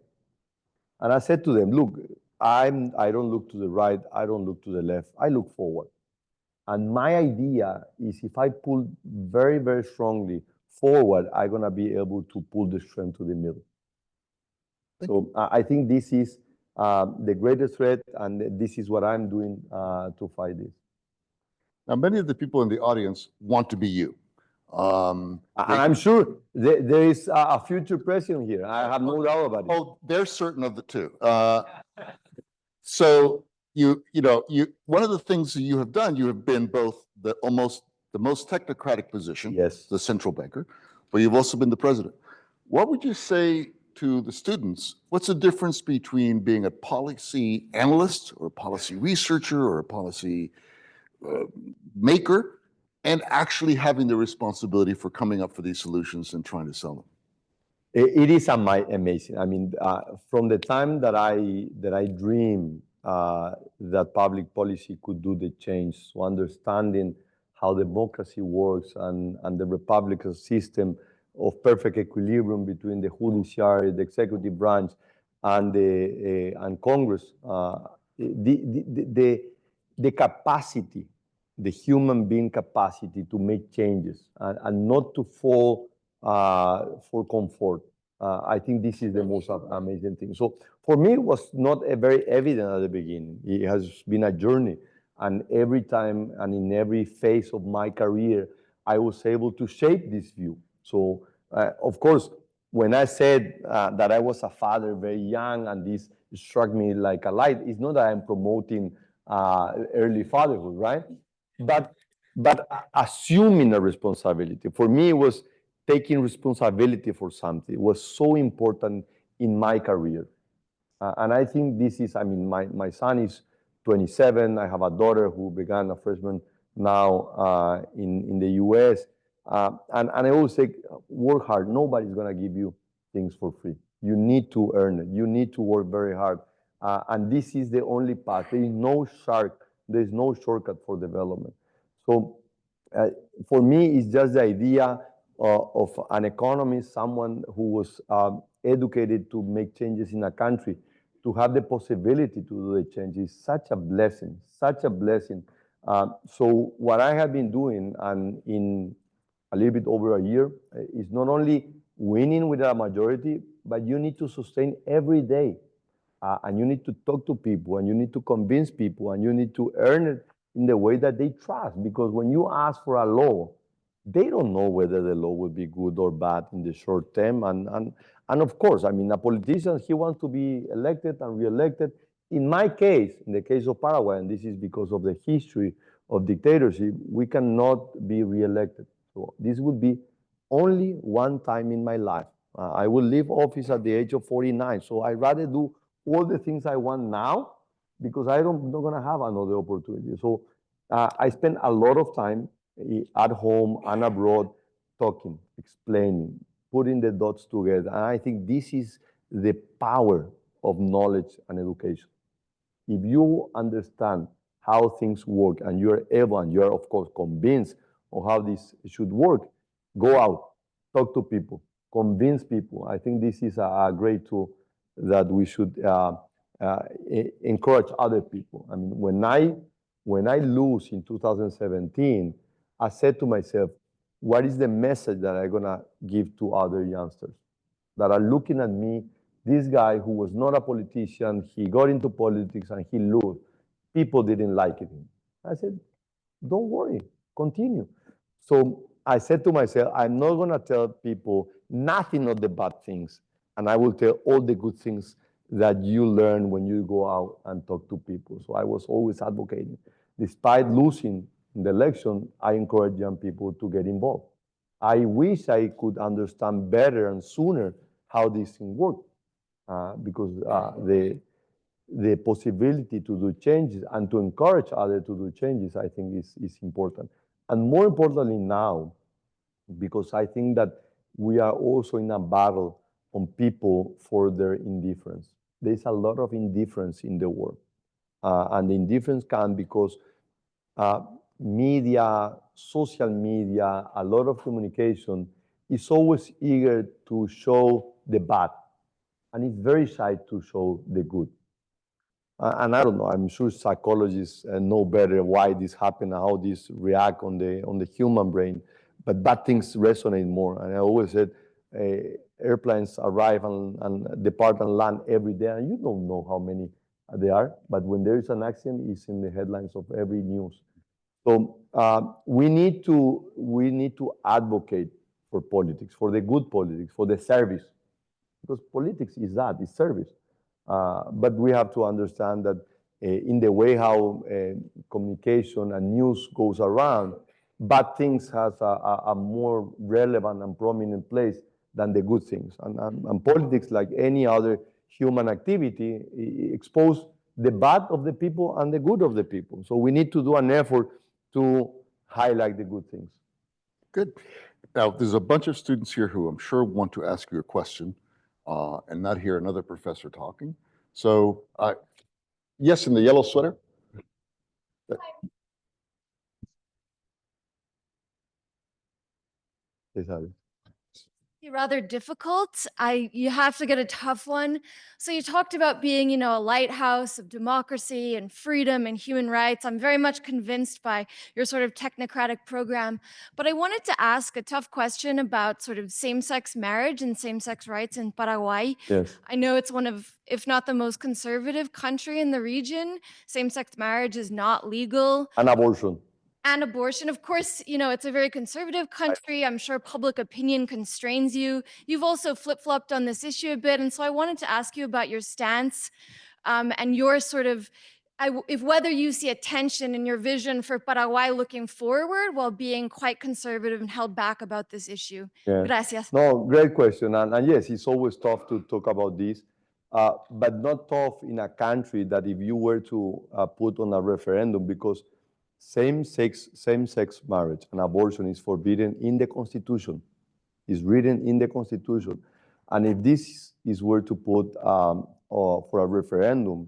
And I said to them, look, I don't look to the right, I don't look to the left, I look forward. And my idea is if I pull very, very strongly forward, I'm gonna be able to pull the strength to the middle. So I think this is the greatest threat, and this is what I'm doing to fight this. Now, many of the people in the audience want to be you. And I'm sure there is a future president here. I have no doubt about it. Oh, they're certain of the two. So one of the things that you have done, you have been both the most technocratic position, Yes, the central banker, but you've also been the president. What would you say to the students? What's the difference between being a policy analyst or a policy researcher or a policy maker and actually having the responsibility for coming up for these solutions and trying to sell them? it is amazing. I mean, from the time that I dreamed that public policy could do the change, so understanding how democracy works and the Republican system of perfect equilibrium between the judiciary, the executive branch, and Congress, the capacity, the human being capacity to make changes and not to fall for comfort. I think this is the most amazing thing. So for me, it was not very evident at the beginning. It has been a journey. And every time and in every phase of my career, I was able to shape this view. So of course, when I said that I was a father very young and this struck me like a light, it's not that I'm promoting early fatherhood, right? But assuming a responsibility. For me, it was taking responsibility for something. It was so important in my career. And I think this is, I mean, my son is 27. I have a daughter who began a freshman now in the US. And I always say, work hard. Nobody's gonna give you things for free. You need to earn it. You need to work very hard. And this is the only path. There is no shortcut for development. So for me, it's just the idea of an economist, someone who was educated to make changes in a country, to have the possibility to do the change is such a blessing, such a blessing. So what I have been doing, and in a little bit over a year, is not only winning with a majority, but you need to sustain every day. And you need to talk to people, and you need to convince people, and you need to earn it in the way that they trust. Because when you ask for a law, they don't know whether the law will be good or bad in the short term. And of course, I mean, a politician, he wants to be elected and re-elected. In my case, in the case of Paraguay, and this is because of the history of dictatorship, we cannot be re-elected. So this would be only one time in my life. I will leave office at the age of 49. So I'd rather do all the things I want now because I'm not gonna have another opportunity. So I spend a lot of time at home and abroad talking, explaining, putting the dots together. And I think this is the power of knowledge and education. If you understand how things work and you're able and you're of course convinced of how this should work, go out, talk to people, convince people. I think this is a great tool that we should encourage other people. I mean, when I lose in 2017, I said to myself, what is the message that I'm gonna give to other youngsters that are looking at me, this guy who was not a politician, he got into politics and he lost. People didn't like it. I said, don't worry, continue. So I said to myself, I'm not gonna tell people nothing of the bad things, and I will tell all the good things that you learn when you go out and talk to people. So I was always advocating. Despite losing the election, I encourage young people to get involved. I wish I could understand better and sooner how this thing worked, because the possibility to do changes and to encourage others to do changes, I think is important. And more importantly now, because I think that we are also in a battle on people for their indifference. There's a lot of indifference in the world. And the indifference can because media, social media, a lot of communication is always eager to show the bad, and it's very shy to show the good. And I don't know, I'm sure psychologists know better why this happens and how this react on the human brain, but bad things resonate more. And I always said, airplanes arrive and depart and land every day, and you don't know how many there are, but when there is an accident, it's in the headlines of every news. So we need to advocate for politics, for the good politics, for the service, because politics is that, it's service. But we have to understand that in the way how communication and news goes around, bad things has a more relevant and prominent place than the good things. And politics, like any other human activity, expose the bad of the people and the good of the people. So we need to do an effort to highlight the good things. Good. Now, there's a bunch of students here who I'm sure want to ask you a question and not hear another professor talking. So, yes, in the yellow sweater. Yes, Ali. Rather difficult. You have to get a tough one. So you talked about being, a lighthouse of democracy and freedom and human rights. I'm very much convinced by your sort of technocratic program. But I wanted to ask a tough question about sort of same-sex marriage and same-sex rights in Paraguay. Yes. I know it's one of, if not the most conservative country in the region. Same-sex marriage is not legal. And abortion. And abortion. Of course, it's a very conservative country. I'm sure public opinion constrains you. You've also flip-flopped on this issue a bit. And so I wanted to ask you about your stance and your sort of, if whether you see a tension in your vision for Paraguay looking forward while being quite conservative and held back about this issue. Yeah. Gracias. No, great question. And yes, it's always tough to talk about this, but not tough in a country that if you were to put on a referendum, because same-sex marriage and abortion is forbidden in the Constitution. It's written in the Constitution. And if this is were to put for a referendum,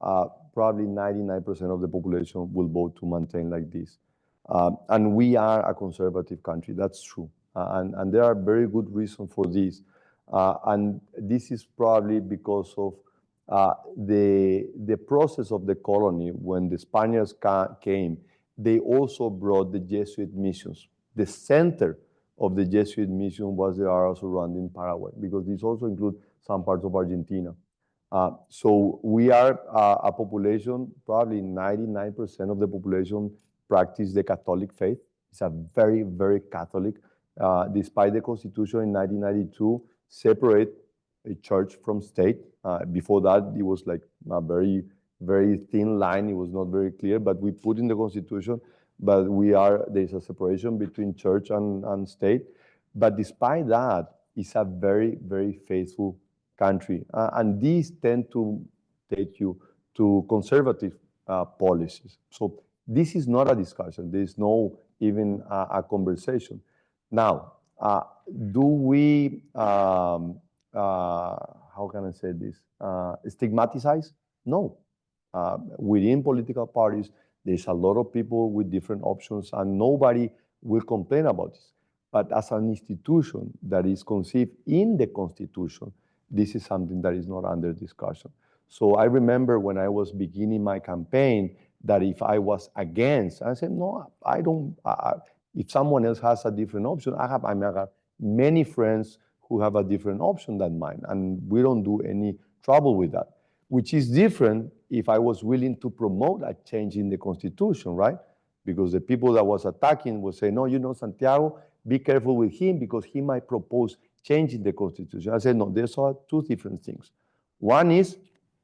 probably 99% of the population will vote to maintain like this. And we are a conservative country, that's true. And there are very good reasons for this. And this is probably because of the process of the colony. When the Spaniards came, they also brought the Jesuit missions. The center of the Jesuit mission was the area surrounding Paraguay, because this also includes some parts of Argentina. So we are a population, probably 99% of the population practice the Catholic faith. It's a very, very Catholic. Despite the Constitution in 1992, separate a church from state. Before that, it was like a very, very thin line. It was not very clear, but we put in the Constitution, but there's a separation between church and state. But despite that, it's a very, very faithful country. And these tend to take you to conservative policies. So this is not a discussion. There is no even a conversation. Now, do we, how can I say this, stigmatize? No. Within political parties, there's a lot of people with different options, and nobody will complain about this. But as an institution that is conceived in the Constitution, this is something that is not under discussion. So I remember when I was beginning my campaign that if I was against, I said, no, I don't, if someone else has a different option, I have many friends who have a different option than mine, and we don't do any trouble with that, which is different if I was willing to promote a change in the Constitution, right? Because the people that was attacking would say, no, Santiago, be careful with him because he might propose changing the Constitution. I said, no, there's two different things. One is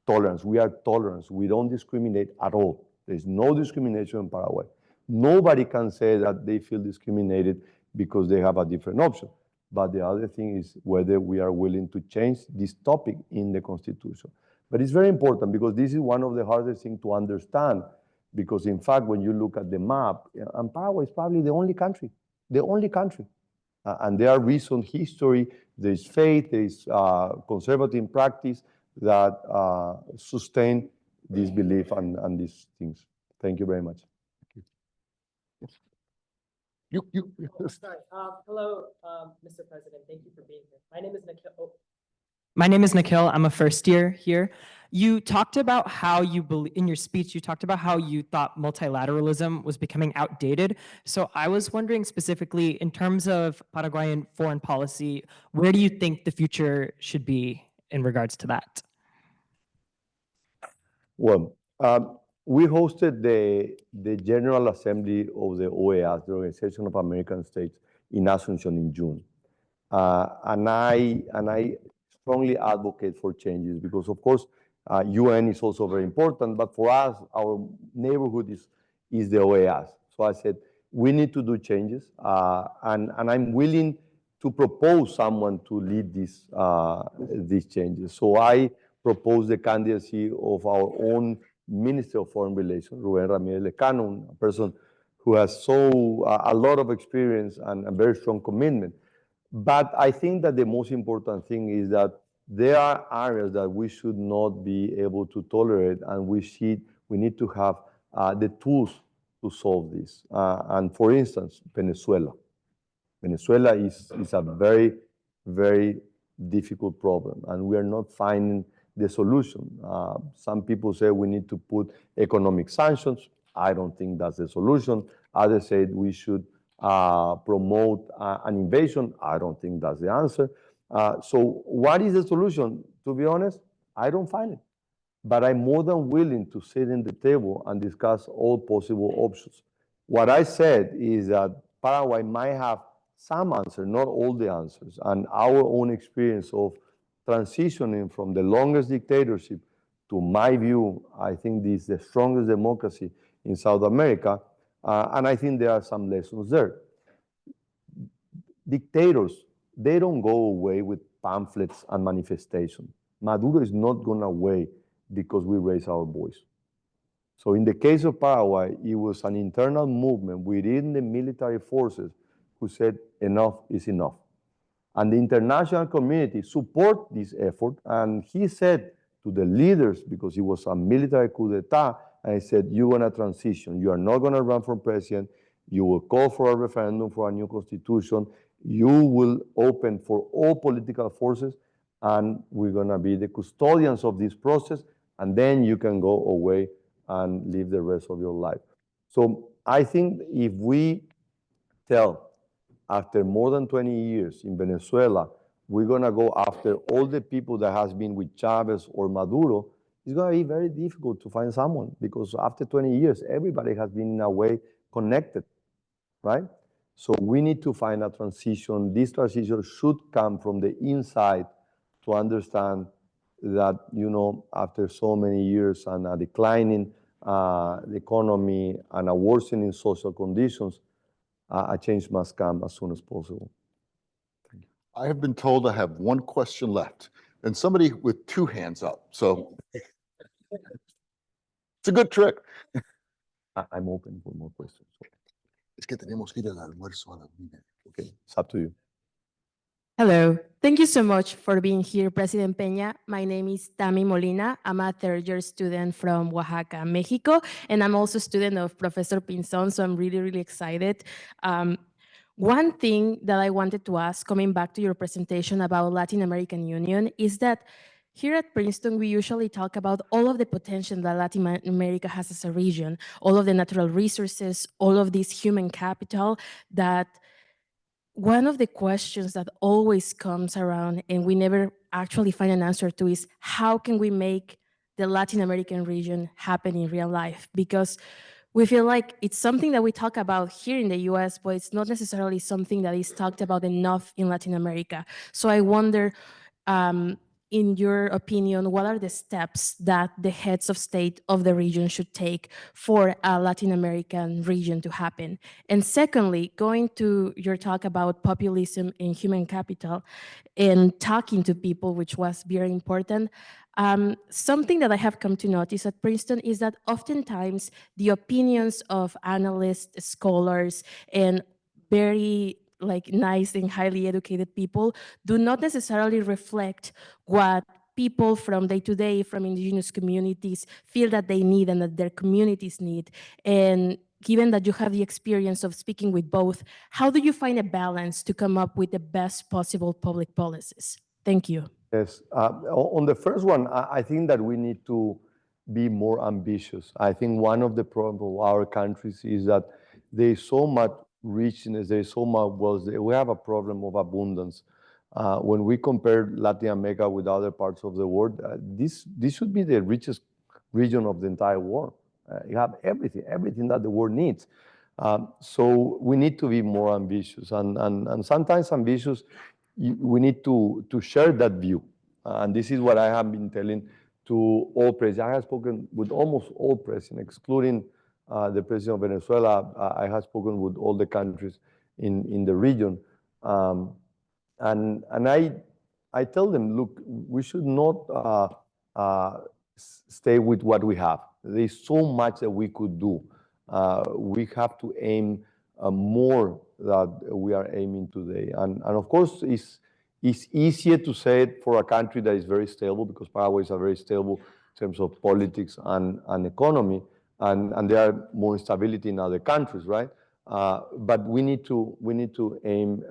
tolerance. We are tolerant. We don't discriminate at all. There's no discrimination in Paraguay. Nobody can say that they feel discriminated because they have a different option. But the other thing is whether we are willing to change this topic in the Constitution. But it's very important because this is one of the hardest things to understand, because in fact, when you look at the map, and Paraguay is probably the only country. And there are recent history, there's faith, there's conservative practice that sustain this belief and these things. Thank you very much. Sorry. Hello, Mr. President. Thank you for being here. My name is Nikhil. My name is Nikhil. I'm a first year here. You talked about how in your speech, you talked about how you thought multilateralism was becoming outdated. So I was wondering specifically, in terms of Paraguayan foreign policy, where do you think the future should be in regards to that? Well, we hosted the General Assembly of the OEAS, the Organization of American States, in Asunción in June. And I strongly advocate for changes because, of course, UN is also very important, but for us, our neighborhood is the OEAS. So I said, we need to do changes, and I'm willing to propose someone to lead these changes. So I proposed the candidacy of our own Minister of Foreign Relations, Rubén Ramírez Lecano, a person who has a lot of experience and a very strong commitment. But I think that the most important thing is that there are areas that we should not be able to tolerate, and we need to have the tools to solve this. And for instance, Venezuela. Venezuela is a very, very difficult problem, and we are not finding the solution. Some people say we need to put economic sanctions. I don't think that's the solution. Others say we should promote an invasion. I don't think that's the answer. So what is the solution? To be honest, I don't find it. But I'm more than willing to sit in the table and discuss all possible options. What I said is that Paraguay might have some answers, not all the answers. And our own experience of transitioning from the longest dictatorship to my view, I think this is the strongest democracy in South America. And I think there are some lessons there. Dictators, they don't go away with pamphlets and manifestations. Maduro is not going away because we raise our voice. So in the case of Paraguay, it was an internal movement within the military forces who said enough is enough. And the international community support this effort. And he said to the leaders, because it was a military coup d'etat, and he said, you're going to transition. You are not going to run for president. You will call for a referendum for a new constitution. You will open for all political forces, and we're going to be the custodians of this process, and then you can go away and live the rest of your life. So I think if we tell, after more than 20 years in Venezuela, we're going to go after all the people that has been with Chavez or Maduro, it's going to be very difficult to find someone, because after 20 years, everybody has been in a way connected, right? So we need to find a transition. This transition should come from the inside to understand that, you know, after so many years and a declining economy and a worsening social conditions, a change must come as soon as possible. Thank you. I have been told I have one question left, and somebody with two hands up. So it's a good trick. I'm open for more questions. Es que tenemos que ir al almuerzo a la 1:00. Okay, it's up to you. Hello. Thank you so much for being here, President Peña. My name is Tami Molina. I'm a third-year student from Oaxaca, Mexico, and I'm also a student of Professor Pinzon, so I'm really, really excited. One thing that I wanted to ask, coming back to your presentation about Latin American Union, is that here at Princeton, we usually talk about all of the potential that Latin America has as a region, all of the natural resources, all of this human capital, that one of the questions that always comes around and we never actually find an answer to is how can we make the Latin American region happen in real life? Because we feel like it's something that we talk about here in the US, but it's not necessarily something that is talked about enough in Latin America. So I wonder, in your opinion, what are the steps that the heads of state of the region should take for a Latin American region to happen? And secondly, going to your talk about populism and human capital and talking to people, which was very important, Something that I have come to notice at Princeton is that oftentimes the opinions of analysts, scholars, and very like nice and highly educated people do not necessarily reflect what people from day to day, from indigenous communities feel that they need and that their communities need. And given that you have the experience of speaking with both, how do you find a balance to come up with the best possible public policies? Thank you. Yes, on the first one, I think that we need to be more ambitious. I think one of the problems of our countries is that there's so much richness, there's so much wealth. We have a problem of abundance. When we compare Latin America with other parts of the world, this should be the richest region of the entire world. You have everything that the world needs. So we need to be more ambitious, and sometimes ambitious. We need to share that view. And this is what I have been telling to all presidents. I have spoken with almost all presidents, excluding the president of Venezuela. I have spoken with all the countries in the region. And I tell them, look, we should not stay with what we have. There's so much that we could do. We have to aim more that we are aiming today. And of course, it's easier to say it for a country that is very stable, because Paraguay is a very stable in terms of politics and economy, and there are more instability in other countries, right? But we need to aim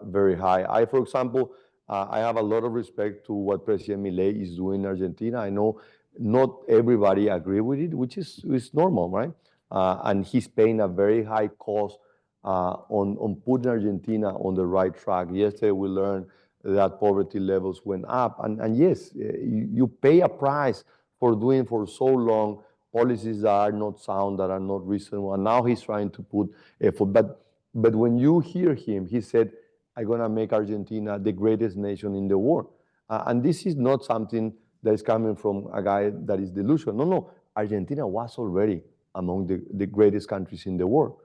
very high. For example, I have a lot of respect to what President Milei is doing in Argentina. I know not everybody agree with it, which is normal, right? And he's paying a very high cost on putting Argentina on the right track. Yesterday, we learned that poverty levels went up. And yes, you pay a price for doing for so long policies that are not sound, that are not reasonable. And now he's trying to put effort. But when you hear him, he said, I'm going to make Argentina the greatest nation in the world. And this is not something that is coming from a guy that is delusional. No. Argentina was already among the greatest countries in the world.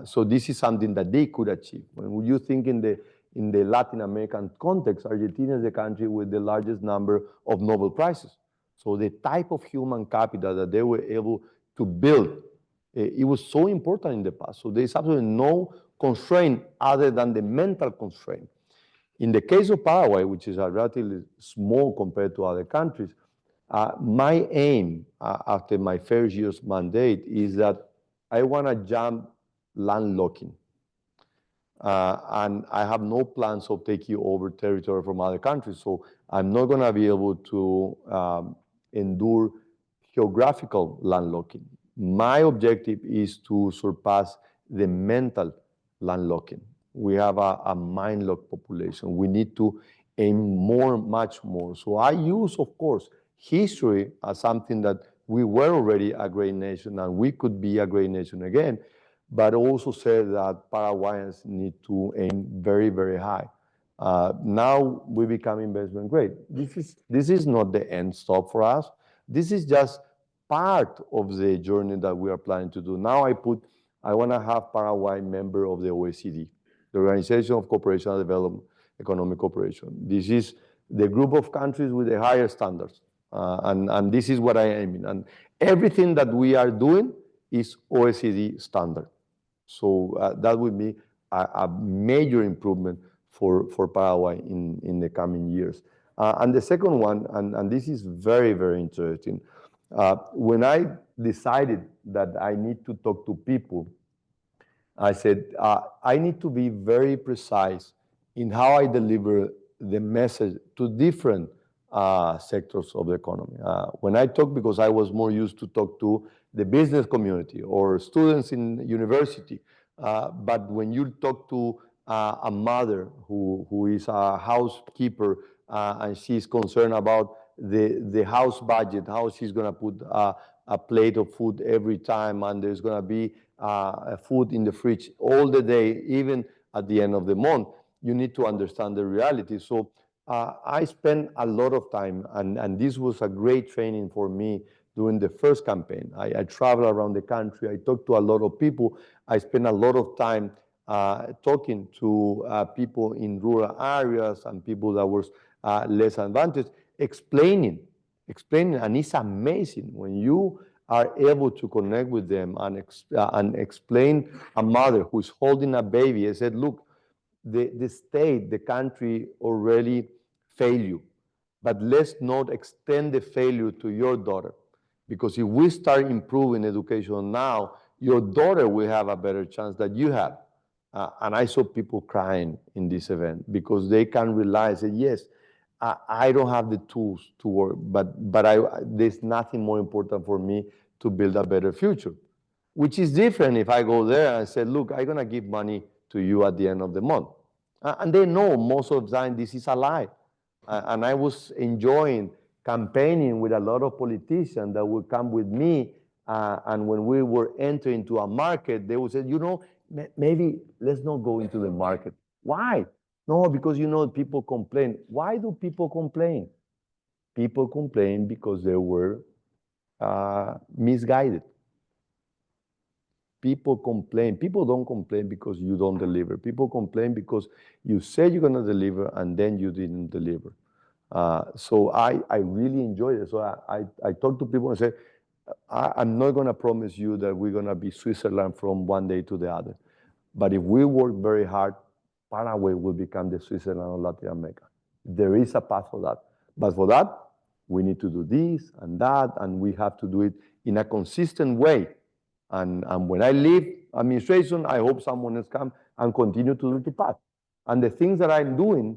So this is something that they could achieve. When you think in the Latin American context, Argentina is the country with the largest number of Nobel Prizes. So the type of human capital that they were able to build, it was so important in the past. So there's absolutely no constraint other than the mental constraint. In the case of Paraguay, which is a relatively small compared to other countries, my aim after my first year's mandate is that I want to jump landlocking. And I have no plans of taking over territory from other countries. So I'm not going to be able to endure geographical landlocking. My objective is to surpass the mental landlocking. We have a mind-locked population. We need to aim much more. So I use, of course, history as something that we were already a great nation and we could be a great nation again, but also said that Paraguayans need to aim very, very high. Now we become investment grade. This is not the end stop for us. This is just part of the journey that we are planning to do. Now I want to have Paraguay member of the OECD, the Organization of Cooperation and Development, Economic Cooperation. This is the group of countries with the higher standards. And this is what I am in. And everything that we are doing is OECD standard. So that would be a major improvement for Paraguay in the coming years. And the second one, and this is very, very interesting, when I decided that I need to talk to people, I said, I need to be very precise in how I deliver the message to different sectors of the economy. When I talk, because I was more used to talk to the business community or students in university, but when you talk to a mother who is a housekeeper and she's concerned about the house budget, how she's going to put a plate of food every time, and there's going to be food in the fridge all the day, even at the end of the month, you need to understand the reality. So I spent a lot of time, and this was a great training for me during the first campaign. I traveled around the country. I talked to a lot of people. I spent a lot of time talking to people in rural areas and people that were less advantaged, explaining explaining, and it's amazing when you are able to connect with them and explain a mother who's holding a baby and said, look, the state, the country already failed you, but let's not extend the failure to your daughter. Because if we start improving education now, your daughter will have a better chance than you have. And I saw people crying in this event because they can realize that, yes, I don't have the tools to work, but there's nothing more important for me to build a better future, which is different if I go there and say, look, I'm going to give money to you at the end of the month. And they know most of the time this is a lie. And I was enjoying campaigning with a lot of politicians that would come with me. And when we were entering into a market, they would say, you know, maybe let's not go into the market. Why? No, because, you know, people complain. Why do people complain? People complain because they were misguided. People complain. People don't complain because you don't deliver. People complain because you said you're going to deliver and then you didn't deliver. So I really enjoyed it. So I talk to people and say, I'm not going to promise you that we're going to be Switzerland from one day to the other. But if we work very hard, Paraguay will become the Switzerland of Latin America. There is a path for that. But for that, we need to do this and that, and we have to do it in a consistent way. And when I leave administration, I hope someone else come and continue to do the path. And the things that I'm doing,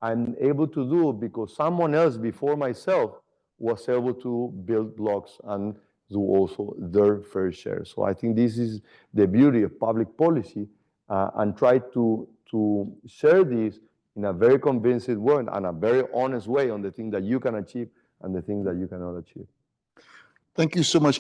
I'm able to do because someone else before myself was able to build blocks and do also their fair share. So I think this is the beauty of public policy, and try to share this in a very convincing way and a very honest way on the things that you can achieve and the things that you cannot achieve. Thank you so much.